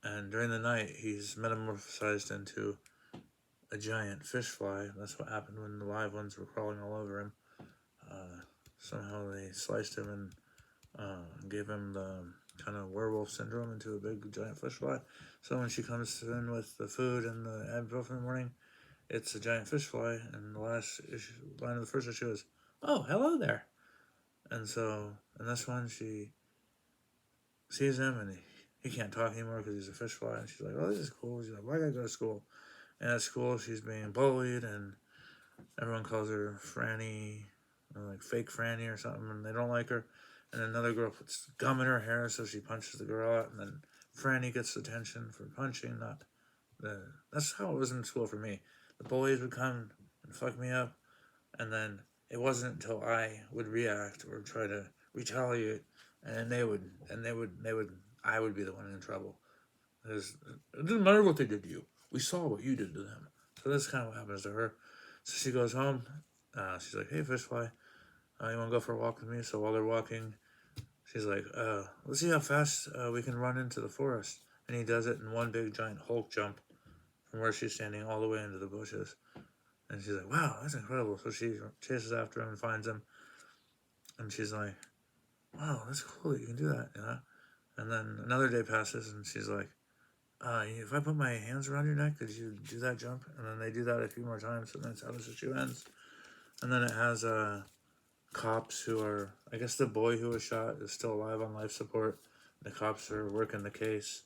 And during the night, he's metamorphosized into a giant fish fly. That's what happened when the live ones were crawling all over him. Somehow they sliced him and gave him the kind of werewolf syndrome into a big giant fish fly. So when she comes in with the food and the ibuprofen in the morning, it's a giant fish fly. And the last line of the first issue is, "Oh, hello there." And so in this one, she sees him, and he can't talk anymore because he's a fish fly. And she's like, "Oh, this is cool." She's like, "Why gotta go to school?" And at school, she's being bullied, and everyone calls her Franny, or like fake Franny or something, and they don't like her. And another girl puts gum in her hair, so she punches the girl out, and then Franny gets attention for punching. That's how it was in school for me. The bullies would come and fuck me up, and then it wasn't until I would react or try to retaliate, and I would be the one in trouble. Because it didn't matter what they did to you. We saw what you did to them. So that's kind of what happens to her. So she goes home. She's like, "Hey, Fishfly, you want to go for a walk with me?" So while they're walking, she's like, "Let's see how fast we can run into the forest." And he does it in one big giant Hulk jump from where she's standing all the way into the bushes. And she's like, "Wow, that's incredible." So she chases after him and finds him. And she's like, "Wow, that's cool that you can do that, you know?" And then another day passes, and she's like, if I put my hands around your neck, could you do that jump? And then they do that a few more times, and that's how this issue ends. And then it has cops who are, I guess the boy who was shot is still alive on life support. The cops are working the case.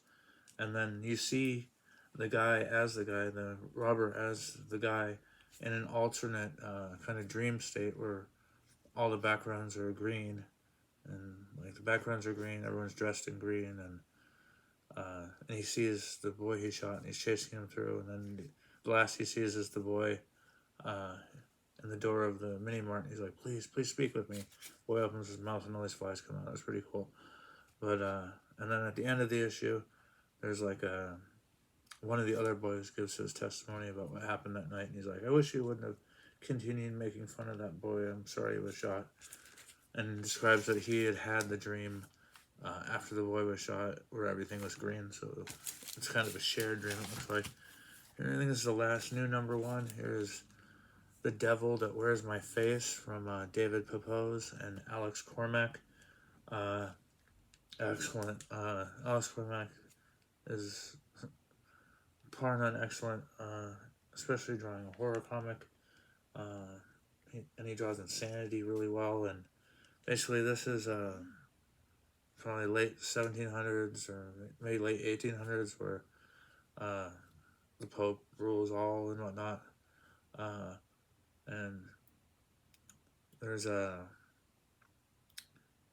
And then you see the robber as the guy, in an alternate kind of dream state where all the backgrounds are green. And like the backgrounds are green, everyone's dressed in green, and he sees the boy he shot, and he's chasing him through. And then the last he sees is the boy uh, in the door of the mini mart. He's like, "Please, please speak with me." Boy opens his mouth, and all these flies come out. That's pretty cool. But and then at the end of the issue, there's like one of the other boys gives his testimony about what happened that night, and he's like, "I wish you wouldn't have continued making fun of that boy. I'm sorry he was shot." And describes that he had the dream after the boy was shot, where everything was green. So it's kind of a shared dream, it looks like. And I think this is the last new #1. Here's The Devil That Wears My Face from David Pepose and Alex Cormack. Excellent. Alex Cormack is par none excellent, especially drawing a horror comic. And he draws Insanity really well. And basically, this is probably late 1700s or maybe late 1800s, where the Pope rules all and whatnot. And there's a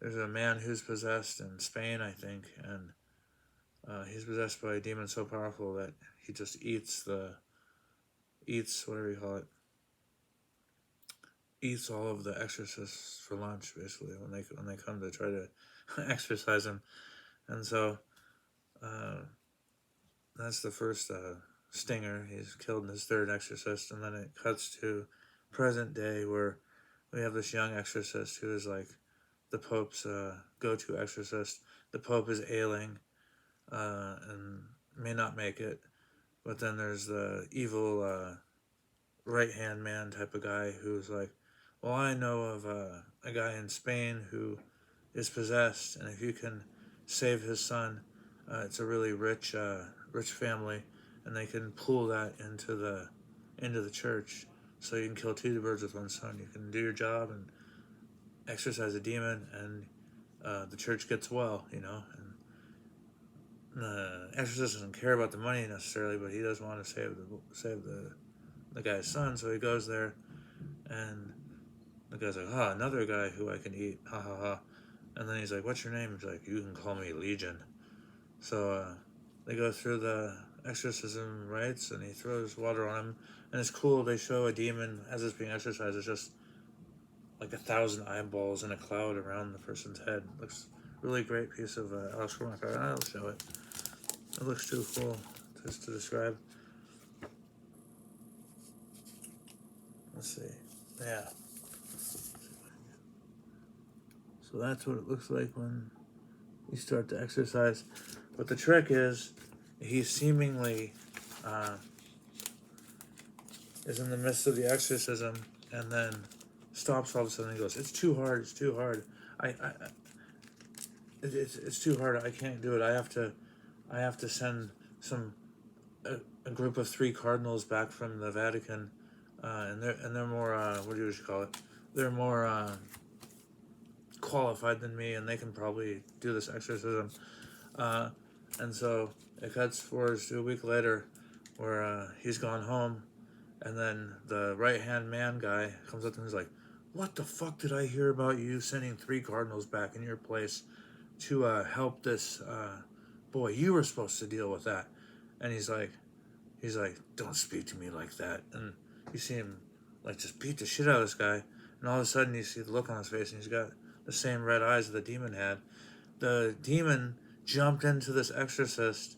man who's possessed in Spain, I think, and he's possessed by a demon so powerful that he just eats whatever you call it, eats all of the exorcists for lunch, basically, when they come to try to exorcise him. And so that's the first stinger. He's killed in his third exorcist, and then it cuts to present day, where we have this young exorcist who is like the Pope's go-to exorcist. The Pope is ailing and may not make it, but then there's the evil right-hand man type of guy who's like, well, I know of a guy in Spain who is possessed, and if you can save his son, it's a really rich family, and they can pull that into the church, so you can kill two birds with one stone. You can do your job and exorcise a demon, and the church gets well, And the exorcist doesn't care about the money necessarily, but he does want to save the guy's son, so he goes there, and the guy's like, another guy who I can eat, ha ha ha. And then he's like, what's your name? He's like, you can call me Legion. So they go through the exorcism rites, and he throws water on him, and it's cool. They show a demon as it's being exorcised. It's just like 1,000 eyeballs in a cloud around the person's head. Looks really great piece of Alex Cormack art. I'll show it. It looks too cool just to describe. Let's see. Yeah. So that's what it looks like when you start to exercise. But the trick is, he seemingly is in the midst of the exorcism, and then stops all of a sudden and goes, it's too hard, it's too hard. It's too hard, I can't do it. I have to send a group of 3 cardinals back from the Vatican, and they're more what do you call it? They're more qualified than me, and they can probably do this exorcism. And so it cuts forward to a week later, where he's gone home, and then the right-hand man guy comes up to him and he's like, what the fuck did I hear about you sending 3 cardinals back in your place to help this boy? You were supposed to deal with that. And he's like, don't speak to me like that. And you see him like just beat the shit out of this guy, and all of a sudden you see the look on his face, and he's got the same red eyes that the demon had. The demon jumped into this exorcist,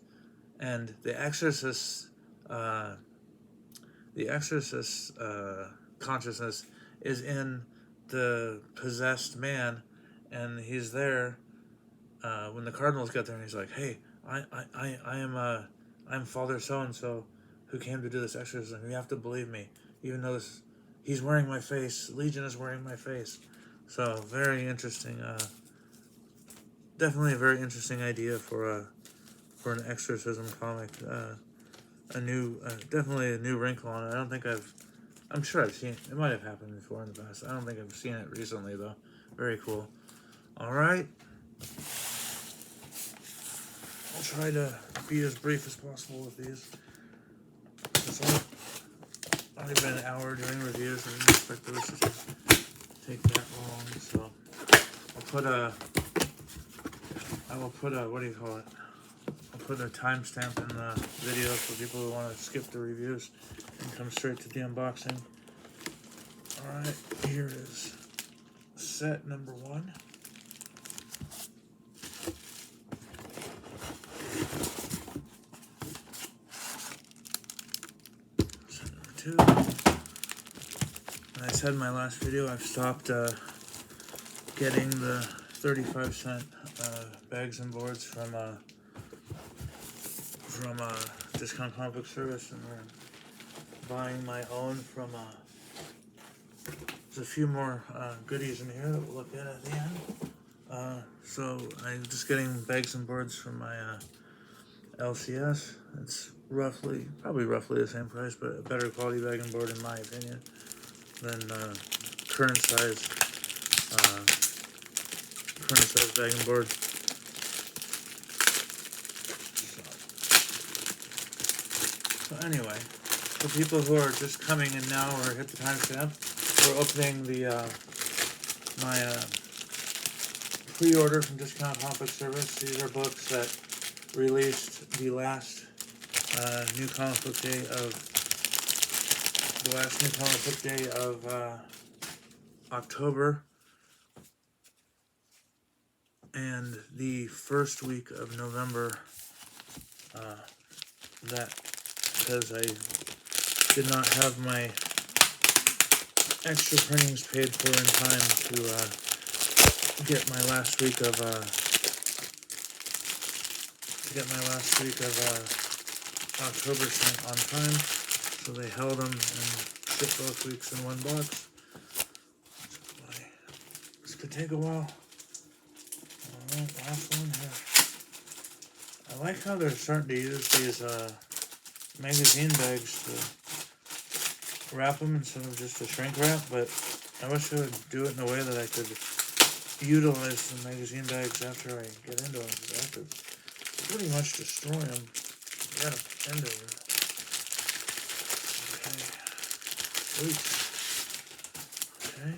and the exorcist's consciousness is in the possessed man, and he's there when the cardinals get there, and he's like, hey, I'm Father so-and-so who came to do this exorcism. You have to believe me, even though he's wearing my face. Legion is wearing my face. So very interesting. Definitely a very interesting idea for for an exorcism comic. Definitely a new wrinkle on it. I'm sure I've seen it. It might have happened before in the past. I don't think I've seen it recently, though. Very cool. Alright. I'll try to be as brief as possible with these. It's only been an hour doing reviews. I didn't expect those to take that long, so I will put a, what do you call it? I'll put a timestamp in the video for people who want to skip the reviews and come straight to the unboxing. Alright, here is set number 1. Set number 2. As I said in my last video, I've stopped getting the 35-cent bags and boards from Discount Comic Book Service, and we're buying my own from there's a few more goodies in here that we'll look at the end. So I'm just getting bags and boards from my LCS. It's probably roughly the same price, but a better quality bag and board in my opinion than current size bag and board. So anyway, for people who are just coming in now or hit the timestamp, we're opening my pre-order from Discount Comic Book Service. These are books that released the last new comic book day of October and the first week of November. That because I did not have my extra printings paid for in time to get my last week of October sent on time, so they held them and shipped both weeks in one box. This could take a while. Alright, last one here. I like how they're starting to use these magazine bags to wrap them instead of just a shrink wrap, but I wish they would do it in a way that I could utilize the magazine bags after I get into them, because I could pretty much destroy them. Get them into them. Okay. Sweet. Okay.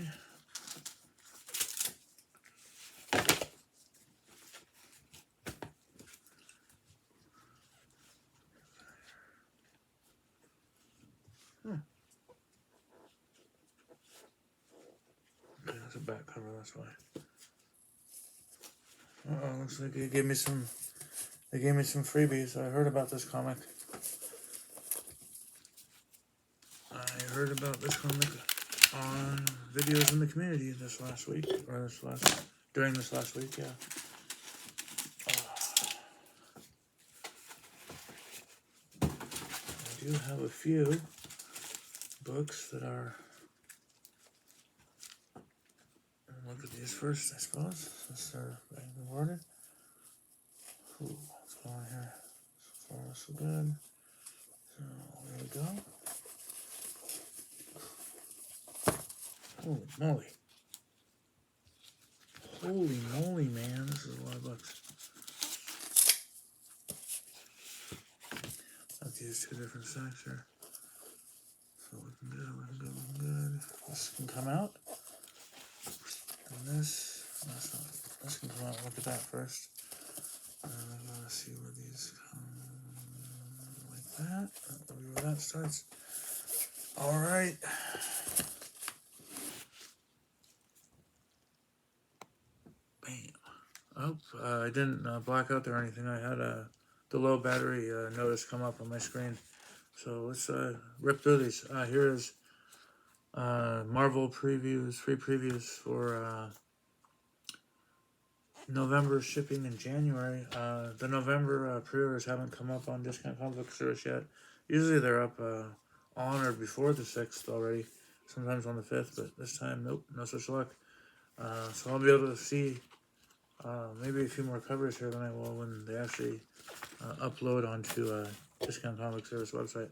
Okay, that's a back cover, that's why. Looks like they gave me some freebies. I heard about this comic. On videos in the community during this last week, yeah. I do have a few books that are. Look at these first, I suppose, since they're being awarded. Ooh, what's going on here? So far, so good. So, there we go. Holy moly. Holy moly, man. This is a lot of books. I have to use 2 different stacks here. So, looking good. This can come out. And this can come out. Look at that first. And I gotta see where these come like that. Where that starts. Alright. Bam. Oh, I didn't black out there or anything. I had the low battery notice come up on my screen. So let's rip through these. Here is Marvel previews, free previews for November shipping in January. The November pre-orders haven't come up on Discount Comic Book Service yet. Usually they're up on or before the 6th already. Sometimes on the 5th, but this time, nope, no such luck. So I'll be able to see maybe a few more covers here than I will when they actually upload onto Discount Comic Service website.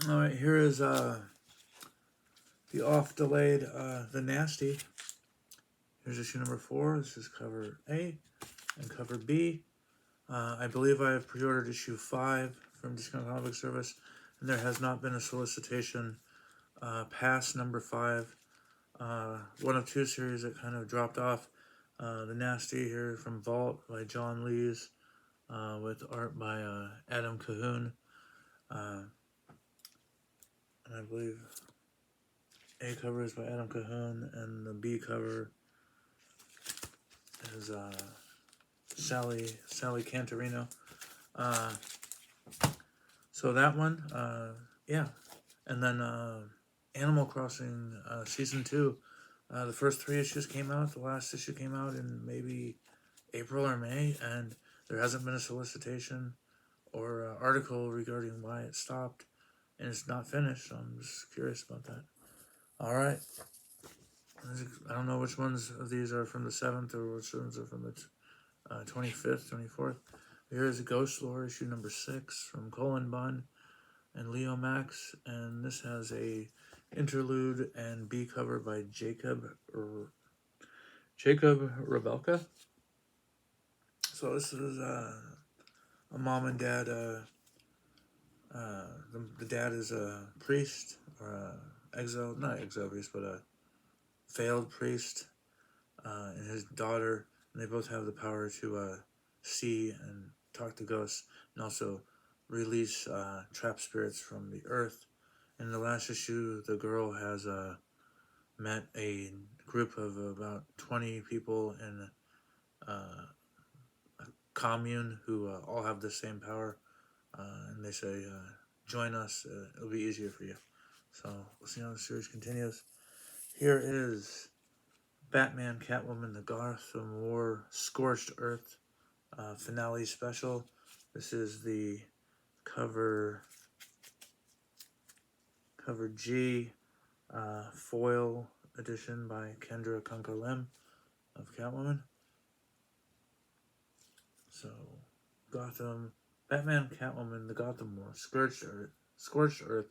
All right, here is the oft-delayed The Nasty. Here's issue number 4. This is cover A and cover B. I believe I have pre-ordered issue 5 from Discount Comic Service, and there has not been a solicitation past number 5. One of 2 series that kind of dropped off. The Nasty here from Vault by John Lees, with art by Adam Cahoon. And I believe A cover is by Adam Cahoon, and the B cover is Sally Cantorino. So that one, yeah. And then Animal Crossing Season 2. The first 3 issues came out. The last issue came out in maybe April or May, and there hasn't been a solicitation or article regarding why it stopped, and it's not finished, so I'm just curious about that. Alright. I don't know which ones of these are from the 7th or which ones are from the 25th, 24th. Here is Ghost Lore, issue number 6 from Colin Bunn and Leo Max, and this has a interlude and B cover by Jacob Rebelka. So this is a mom and dad. The dad is a priest, or not exile priest, but a failed priest, and his daughter, and they both have the power to see and talk to ghosts, and also release trapped spirits from the earth. In the last issue, the girl has met a group of about 20 people in a commune who all have the same power, and they say, join us, it'll be easier for you. So we'll see how the series continues. Here is Batman, Catwoman, the Gotham War Scorched Earth finale special. This is the cover G, foil edition by Kendra Kunko Lim of Catwoman. So, Batman, Catwoman, the Gotham War, Scorched Earth,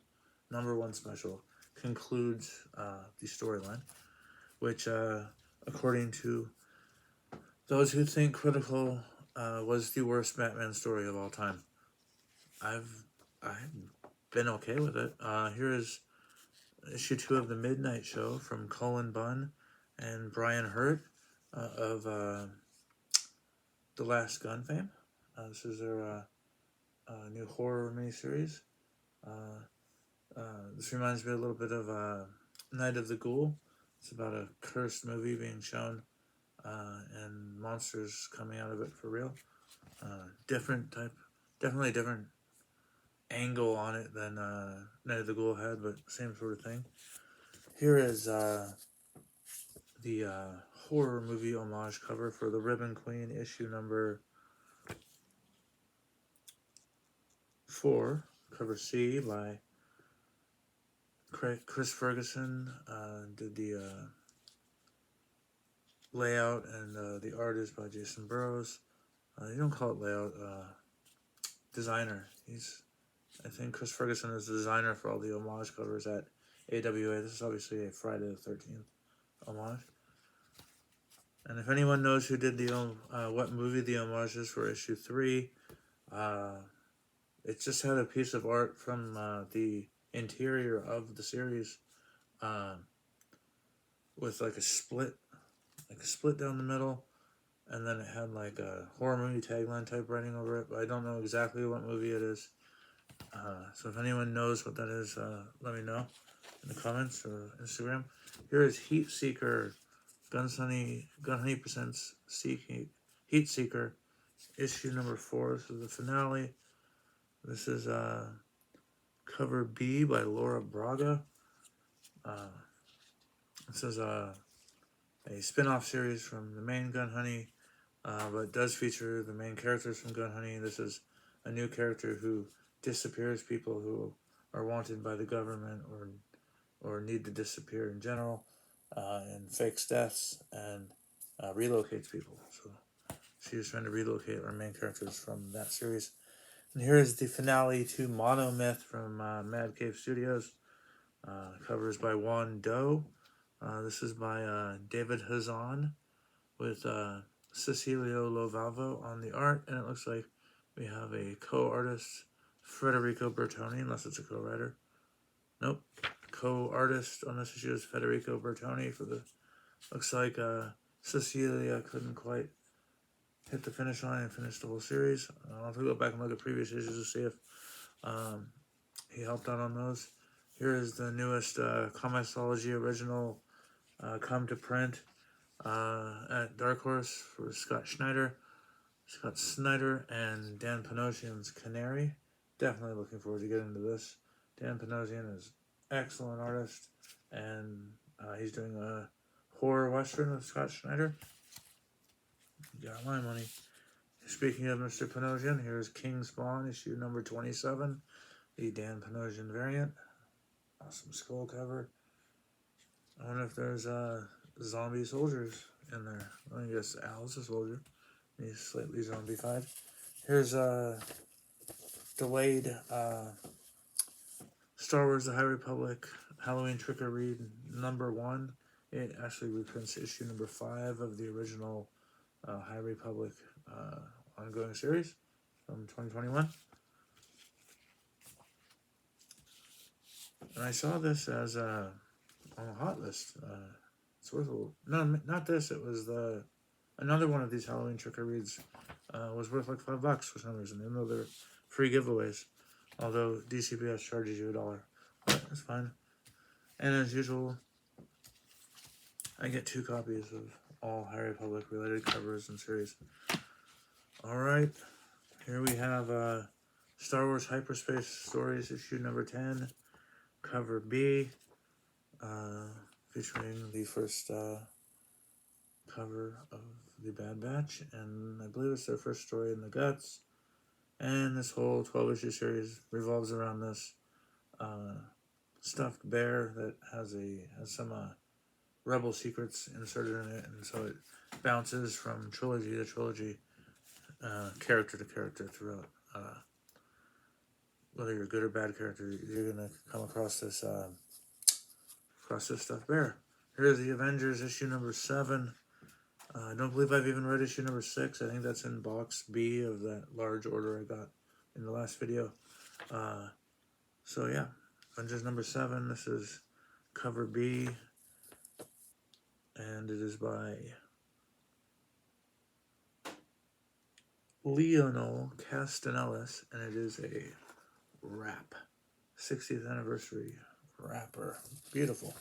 #1 special concludes the storyline, which, according to those who think critical, was the worst Batman story of all time. I've been okay with it. Here is issue 2 of The Midnight Show from Colin Bunn and Brian Hurt of The Last Gun fame. This is their new horror miniseries. This reminds me a little bit of Night of the Ghoul. It's about a cursed movie being shown and monsters coming out of it for real. Definitely a different angle on it than Night of the Ghoul had, but same sort of thing. Here is the horror movie homage cover for The Ribbon Queen, issue number 4, cover C by Chris Ferguson. Did the layout, and the art is by Jason Burrows. You don't call it layout, designer. I think Chris Ferguson is the designer for all the homage covers at AWA. This is obviously a Friday the 13th homage. And if anyone knows who did the what movie the homage is for issue 3, it just had a piece of art from the interior of the series, with like a split down the middle, and then it had like a horror movie tagline type writing over it, but I don't know exactly what movie it is. So if anyone knows what that is, let me know in the comments or Instagram. Here is Heat Seeker, Gun Honey Presents Heat Seeker, issue number 4. This is the finale. This is cover B by Laura Braga. This is a spin-off series from the main Gun Honey, but does feature the main characters from Gun Honey. This is a new character who disappears people who are wanted by the government or need to disappear in general, and fakes deaths, and relocates people. So she was trying to relocate our main characters from that series. And here is the finale to Monomyth from Mad Cave Studios. Covers by Juan Doe. This is by David Hazan with Cecilio Lovalvo on the art, and it looks like we have a co-artist, Federico Bertoni, unless it's a co-writer. Nope. Co-artist on this issue is Federico Bertoni for the... Looks like Cecilia couldn't quite hit the finish line and finish the whole series. I'll have to go back and look at previous issues to see if he helped out on those. Here is the newest Comixology original come to print at Dark Horse for Scott Snyder and Dan Panosian's Canary. Definitely looking forward to getting into this. Dan Panosian is excellent artist, and he's doing a horror western with Scott Snyder. Got my money. Speaking of Mr. Panosian, here's King Spawn, issue number 27, the Dan Panosian variant. Awesome skull cover. I wonder if there's zombie soldiers in there. I guess Al's a soldier. He's slightly zombified. Here's delayed Star Wars The High Republic Halloween Trick or Read number 1. It actually reprints issue number 5 of the original High Republic ongoing series from 2021. And I saw this as on a hot list. It's worth no, not this. It was another one of these Halloween Trick or Reads was worth like $5 for some reason, even though they're free giveaways. Although DCBS charges you $1, but it's fine. And as usual, I get 2 copies of all High Republic related covers and series. All right, here we have Star Wars Hyperspace Stories issue number 10, cover B, featuring the first cover of the Bad Batch, and I believe it's their first story in the Guts. And this whole 12-issue series revolves around this stuffed bear that has some rebel secrets inserted in it, and so it bounces from trilogy to trilogy, character to character throughout. Whether you're a good or bad character, you're gonna come across this stuffed bear. Here's the Avengers issue number 7. I don't believe I've even read issue number 6. I think that's in box B of that large order I got in the last video. So yeah, Avengers number 7. This is cover B, and it is by Lionel Castanellis, and it is a wrap, 60th anniversary wrapper. Beautiful.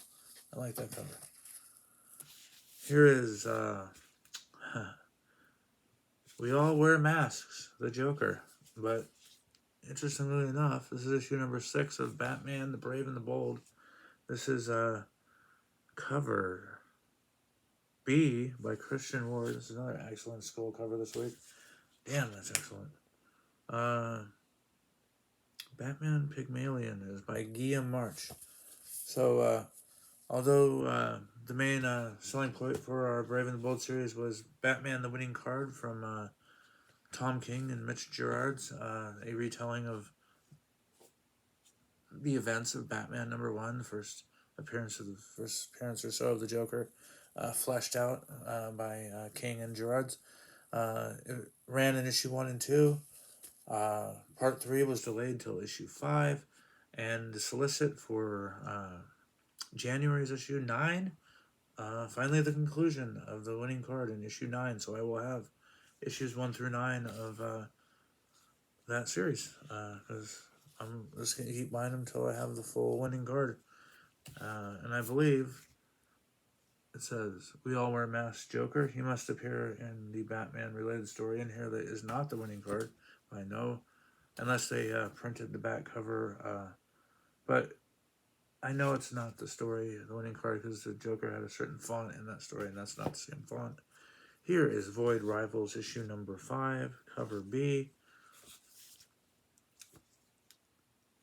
I like that cover. Here is We All Wear Masks, the Joker. But interestingly enough, this is issue number 6 of Batman, the Brave and the Bold. This is cover B by Christian Ward. This is another excellent skull cover this week. Damn, that's excellent. Batman Pygmalion is by Guillaume March. So, although the main selling point for our Brave and the Bold series was Batman the Winning Card from Tom King and Mitch Gerard's, a retelling of the events of Batman number 1, the first appearance or so of the Joker, fleshed out by King and Gerard's. It ran in issue 1 and 2. Part 3 was delayed till issue 5, and the solicit for January's issue 9, finally the conclusion of the winning card in issue 9, so I will have issues 1 through 9 of that series, because I'm just going to keep buying them until I have the full winning card. And I believe it says, We All Wear Masks Joker. He must appear in the Batman-related story in here that is not the winning card. I know, unless they printed the back cover. But I know it's not the story, the winning card, because the Joker had a certain font in that story, and that's not the same font. Here is Void Rivals issue number 5, cover B.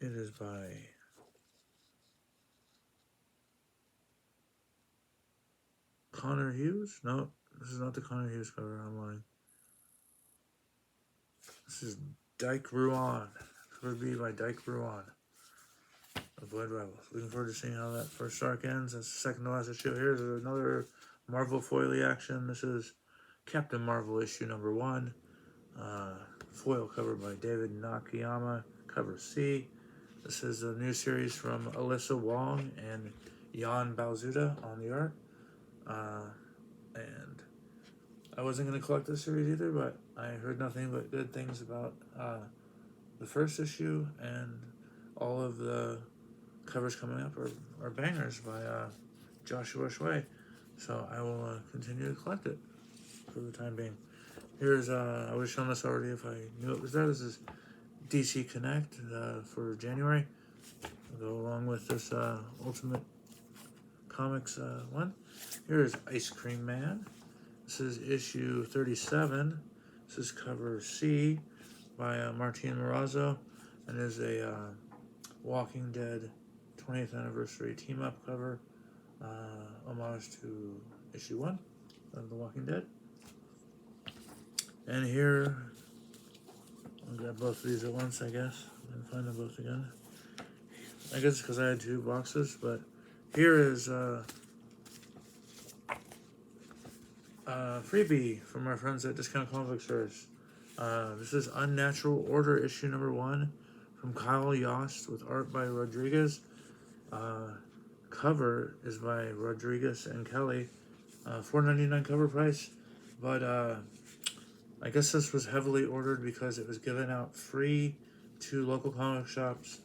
It is by Connor Hughes? No, This is not the Connor Hughes cover. I'm lying. This is Dyke Ruan. Cover B by Dyke Ruan. Avoid Rivals. Looking forward to seeing how that first arc ends. That's the second to last issue. Here's another Marvel foily action. This is Captain Marvel issue number 1. Foil cover by David Nakayama. Cover C. This is a new series from Alyssa Wong and Jan Bauzuda on the art. And I wasn't going to collect this series either, but I heard nothing but good things about the first issue, and all of the covers coming up are bangers by Joshua Shui. So I will continue to collect it for the time being. Here's, I would have shown this already if I knew it was there. This is DC Connect for January. I'll go along with this Ultimate Comics one. Here's Ice Cream Man. This is issue 37. This is cover C by Martin Morazzo, and is a Walking Dead 20th anniversary team-up cover, homage to issue 1 of The Walking Dead. And here, I'll grab both of these at once, I guess, and find them both again. I guess because I had 2 boxes, but here is freebie from our friends at Discount Comic Book Stores. This is Unnatural Order issue number 1 from Kyle Yost with art by Rodriguez. Cover is by Rodriguez and Kelly. $4.99 cover price, but I guess this was heavily ordered because it was given out free to local comic shops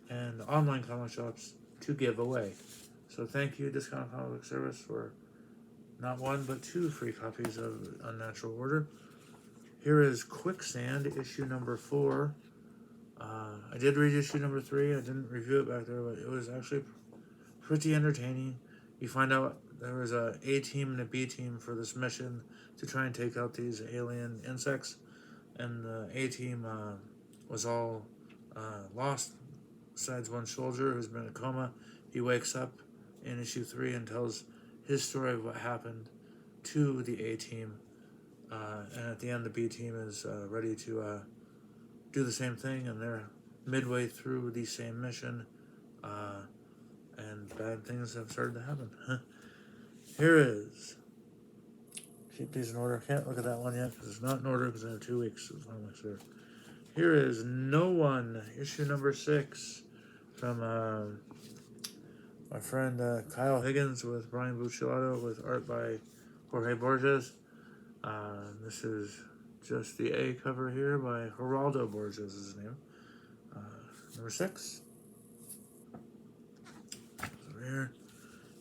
and online comic shops to give away. So thank you, Discount Comic Book Service, for not 1 but 2 free copies of Unnatural Order. Here is Quicksand, issue number 4. I did read issue number 3. I didn't review it back there, but it was actually pretty entertaining. You find out there was a A-team and a B-team for this mission to try and take out these alien insects, and the A-team was all lost, besides one soldier who's been in a coma. He wakes up in issue 3 and tells his story of what happened to the A-team, and at the end the B-team is ready to do the same thing, and they're midway through the same mission, and bad things have started to happen. Here is, keep these in order. Can't look at that one yet because it's not in order because I have 2 weeks of comics here. Here is No One, issue number 6 from my friend Kyle Higgins with Brian Bucciolato with art by Jorge Borges. This is just the A cover here by Geraldo Borges is his name. Number 6. Over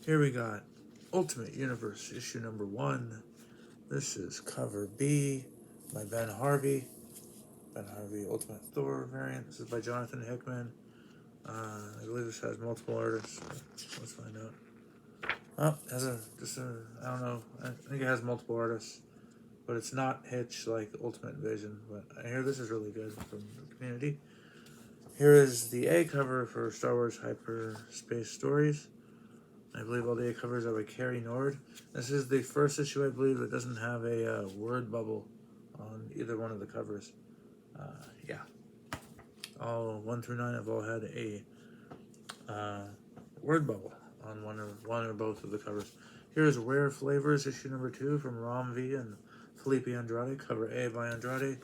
here we got Ultimate Universe issue number 1. This is cover B by Ben Harvey. Ben Harvey Ultimate Thor variant. This is by Jonathan Hickman. I believe this has multiple artists. Let's find out. Oh, it has I don't know. I think it has multiple artists, but it's not Hitch like Ultimate Vision. But I hear this is really good from the community. Here is the A cover for Star Wars Hyperspace Stories. I believe all the A covers are by Carrie Nord. This is the first issue, I believe, that doesn't have a word bubble on either one of the covers. Yeah. All 1 through 9 have all had a word bubble on one or both of the covers. Here's Rare Flavors, issue number 2 from Ram V and Felipe Andrade. Cover A by Andrade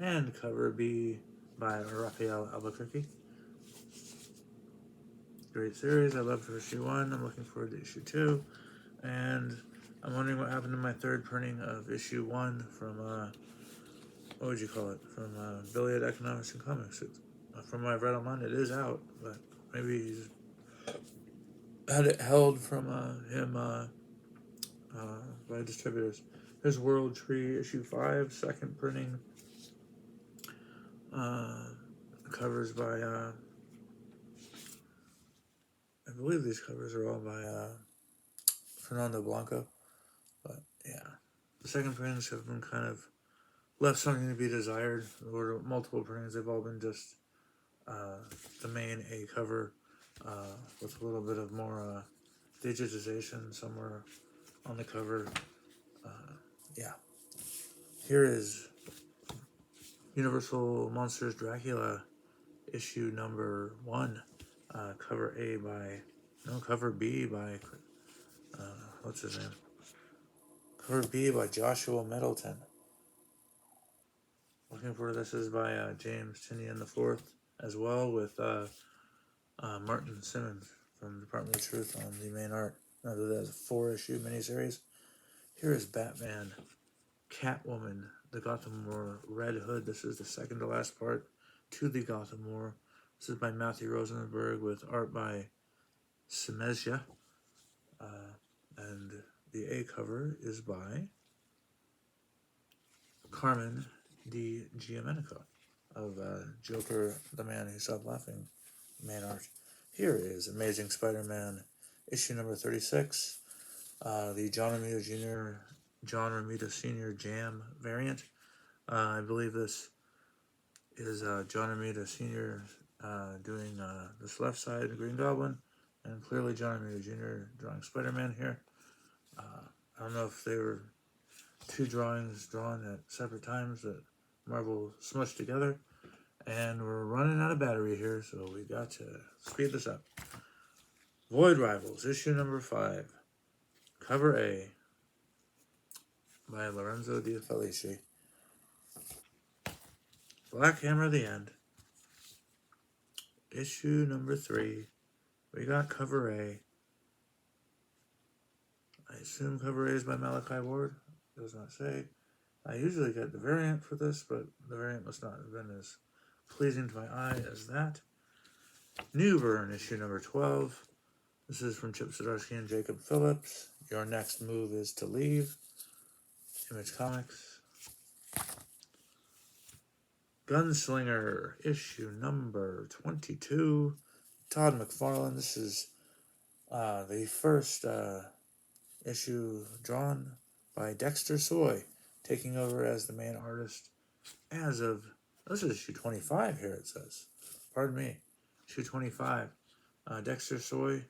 and cover B by Rafael Albuquerque. Great series. I loved issue 1. I'm looking forward to issue 2. And I'm wondering what happened to my 3rd printing of issue 1 from, what would you call it? From Billiard Economics and Comics. From what I've read online, it is out, but maybe he just had it held from him by distributors. Here's World Tree issue 5, 2nd printing. Covers by, I believe these covers are all by Fernando Blanco, but yeah, the 2nd printings have been kind of left something to be desired. There were multiple printings, they've all been just the main A cover with a little bit of more digitization somewhere on the cover. yeah. Here is Universal Monsters Dracula, issue number 1. Cover B by, what's his name? Cover B by Joshua Middleton. Looking for this is by James Tinian IV as well, with Martin Simmons from Department of Truth on the main art. Another that's a 4-issue miniseries. Here is Batman, Catwoman, the Gotham War Red Hood. This is the second to last part to the Gotham War. This is by Matthew Rosenberg with art by Semezia. And the A cover is by Carmen Di Giamenico of Joker, the Man Who Stopped Laughing main art. Here is Amazing Spider-Man, issue number 36, the John Romita Sr. Jam variant. I believe this is John Romita Sr. Doing this left side, the Green Goblin, and clearly John Romita Jr. drawing Spider-Man here. I don't know if they were two drawings drawn at separate times that Marvel smushed together, and we're running out of battery here, so we got to speed this up. Void Rivals, issue number 5, cover A by Lorenzo Di Felici. Black Hammer the End, issue number 3. We got cover A. I assume cover A is by Malachi Ward. It does not say. I usually get the variant for this, but the variant must not have been as pleasing to my eye as that. New Burn, issue number 12. This is from Chip Zdarsky and Jacob Phillips. Your next move is to leave. Image Comics. Gunslinger, issue number 22. Todd McFarlane. This is the first issue drawn by Dexter Soy, taking over as the main artist as of, this is issue 25 here it says. Pardon me. Issue 25. Dexter Soy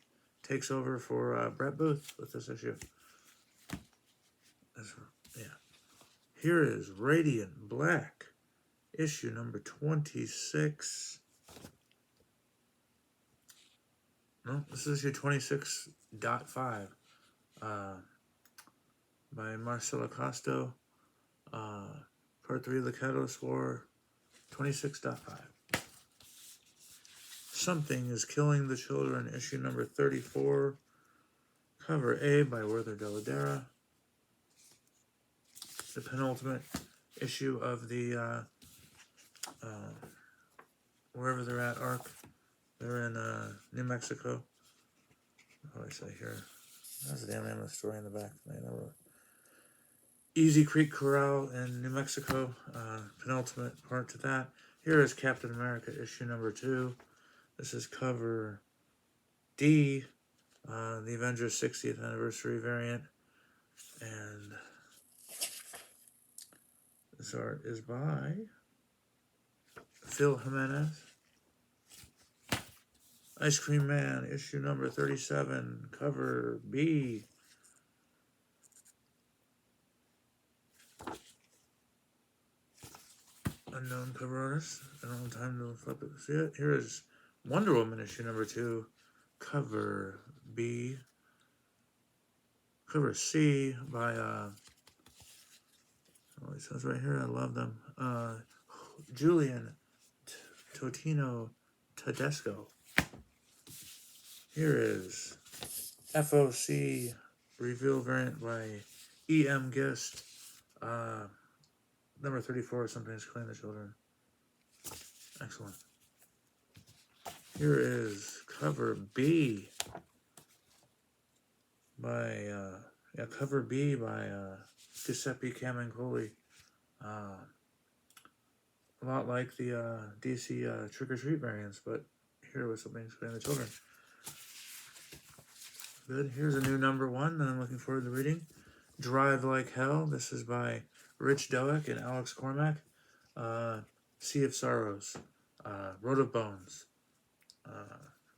takes over for Brett Booth with this issue. Yeah. Here is Radiant Black, issue number 26. No, this is issue 26.5 by Marcelo Costo. Part 3 of the Catalyst War, 26.5. Something is Killing the Children, issue number 34. Cover A by Werther Dell'Edera. The penultimate issue of the wherever they're at arc. They're in New Mexico. What do I say here? That's the damn name of the story in the back. Easy Creek Corral in New Mexico. Penultimate part to that. Here is Captain America, issue number 2. This is cover D, the Avengers 60th anniversary variant. And this art is by Phil Jimenez. Ice Cream Man, issue number 37, cover B. Unknown cover artist. I don't have time to flip it to see it. Here is Wonder Woman, issue number 2, cover B. Cover C by, oh, it says right here, I love them. Julian Totino Tedesco. Here is FOC reveal variant by E.M. Gist. Number 34, Something's Killing the Children. Excellent. Here is cover B by, cover B by Giuseppe Camuncoli. A lot like the DC Trick or Treat variants, but here was Something's Killing the Children. Good. Here's a new number 1 that I'm looking forward to reading. Drive Like Hell. This is by Rich Doak and Alex Cormack. Sea of Sorrows. Road of Bones.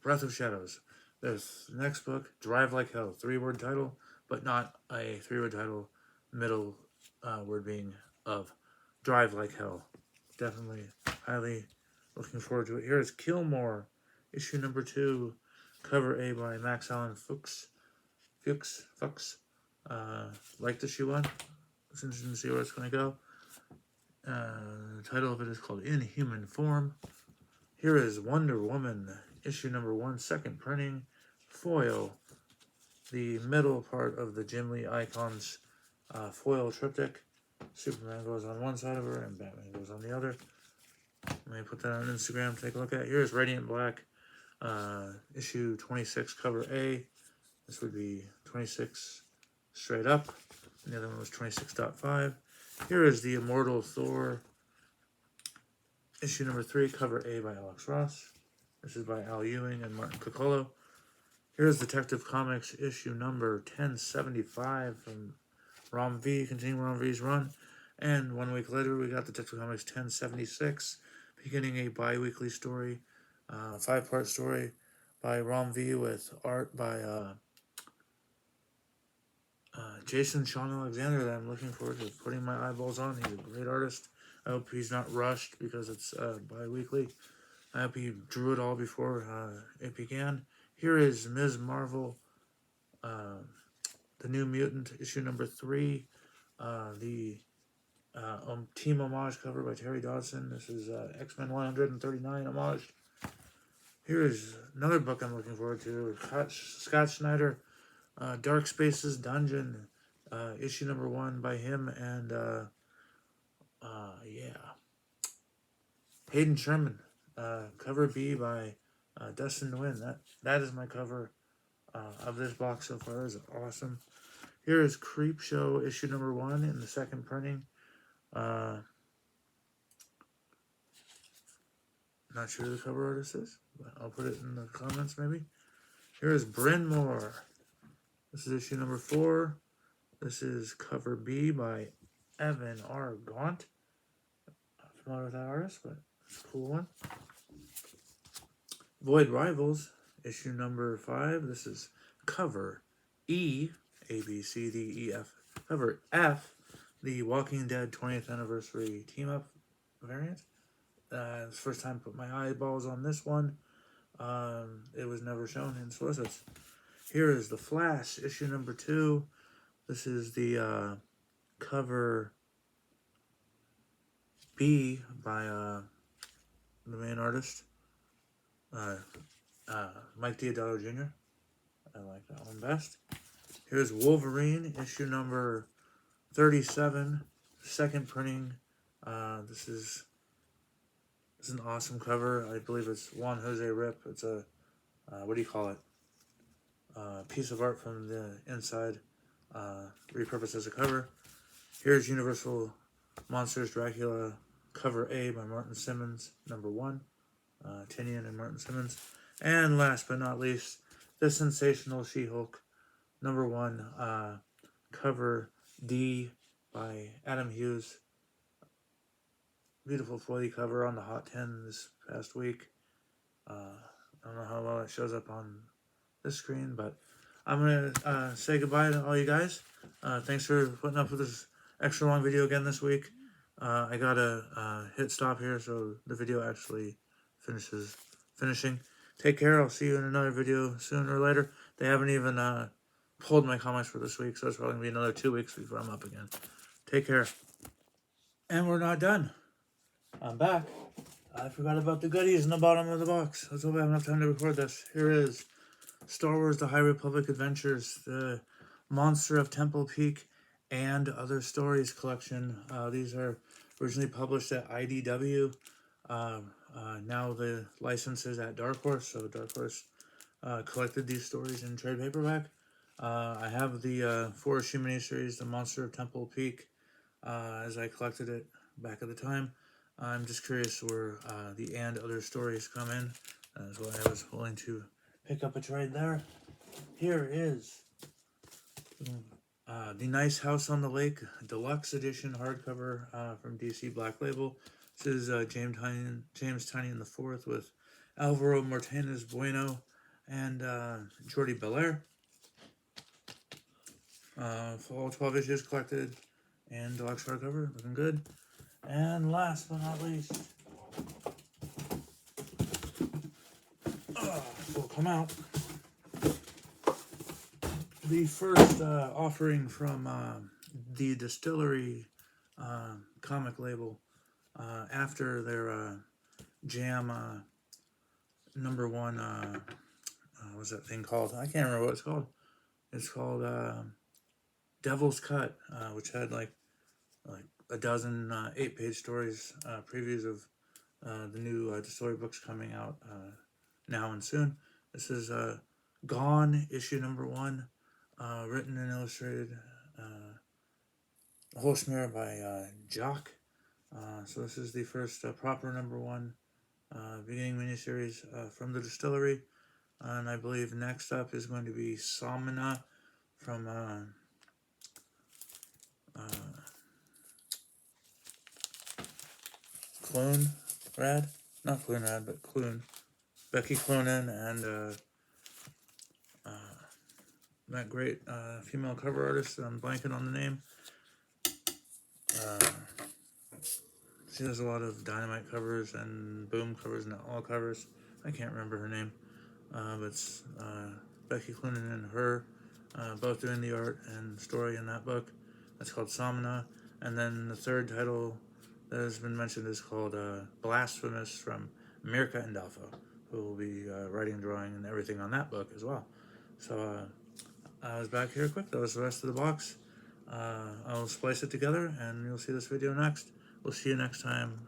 Breath of Shadows. This next book, Drive Like Hell. 3-word title, but not a 3-word title middle word being of Drive Like Hell. Definitely highly looking forward to it. Here is Killmore, issue number 2, cover A by Max Allen Fuchs. Like the issue 1. It's interesting to see where it's going to go. The title of it is called Inhuman Form. Here is Wonder Woman, issue number 1, second printing, foil. The middle part of the Jim Lee Icons foil triptych. Superman goes on one side of her and Batman goes on the other. Let me put that on Instagram, take a look at it. Here's Radiant Black, issue 26, cover A. This would be 26 straight up. And the other one was 26.5. Here is the Immortal Thor, issue number 3, cover A by Alex Ross. This is by Al Ewing and Martin Coccolo. Here's Detective Comics, issue number 1075 from Rom V, continuing Rom V's run. And 1 week later, we got Detective Comics 1076, beginning a bi-weekly story, 5-part story by Rom V with art by Jason Sean Alexander that I'm looking forward to putting my eyeballs on. He's a great artist. I hope he's not rushed because it's bi-weekly. I hope he drew it all before it began. Here is Ms. Marvel, The New Mutant, issue number 3. The team homage cover by Terry Dodson. This is X-Men 139 homage. Here is another book I'm looking forward to. Scott Snyder, Dark Spaces Dungeon, issue number 1 by him and Hayden Sherman. Cover B by Dustin Nguyen. That is my cover of this box so far. Is awesome. Here is Creep Show, issue number 1 in the second printing. Not sure who the cover artist is, but I'll put it in the comments maybe. Here is Bryn Mawr. This is issue number 4. This is cover B by Evan R. Gaunt. Not familiar with that artist, but it's a cool one. Void Rivals, issue number 5. This is cover E, A, B, C, D, E, F. Cover F, the Walking Dead 20th anniversary team-up variant. It's the first time I put my eyeballs on this one. It was never shown in solicits. Here is The Flash, issue number 2. This is the cover B by the main artist, Mike Deodato Jr. I like that one best. Here's Wolverine, issue number 37, second printing. This is an awesome cover. I believe it's Juan Jose Rip. It's a, what do you call it? Piece of art from the inside, repurposed as a cover. Here's Universal Monsters Dracula, cover A by Martin Simmons, number 1. Tinian and Martin Simmons. And last but not least, The Sensational She-Hulk, number 1, cover D by Adam Hughes. Beautiful foily cover on the Hot 10 this past week. I don't know how well it shows up on this screen, but I'm going to say goodbye to all you guys. Thanks for putting up with this extra long video again this week. I got to hit stop here so the video actually finishing. Take care. I'll see you in another video sooner or later. They haven't even pulled my comics for this week, so it's probably going to be another 2 weeks before I'm up again. Take care. And we're not done. I'm back. I forgot about the goodies in the bottom of the box. Let's hope I have enough time to record this. Here is Star Wars The High Republic Adventures, the Monster of Temple Peak, and Other Stories collection. These are originally published at IDW. Now the license is at Dark Horse, so Dark Horse collected these stories in trade paperback. I have the 4-issue miniseries, The Monster of Temple Peak, as I collected it back at the time. I'm just curious where the and other stories come in. That's why I was willing to pick up a trade there. Here is The Nice House on the Lake, deluxe edition hardcover from DC Black Label. This is James Tynion IV with Alvaro Martinez Bueno and Jordi Belair. All 12 issues collected and deluxe hardcover, looking good. And last but not least, will come out the first offering from the Distillery comic label after their Jam #1. What's that thing called? I can't remember what it's called. It's called Devil's Cut, which had like a dozen 8-page stories, previews of the new Distillery books coming out now and soon. This is Gone, issue #1, written and illustrated, whole smear by Jock. So this is the first proper #1 beginning miniseries from the Distillery. And I believe next up is going to be Samana from Clune Rad? Not Clune Rad, but Clune. Becky Cloonan and that great female cover artist. I'm blanking on the name. She does a lot of Dynamite covers and Boom covers and all covers. I can't remember her name. But it's Becky Cloonan and her both doing the art and story in that book. That's called Samana. And then the third title that has been mentioned is called Blasphemous from Mirka and Dalfo, who will be writing, drawing, and everything on that book as well. So I was back here quick. That was the rest of the box. I'll splice it together and you'll see this video next. We'll see you next time.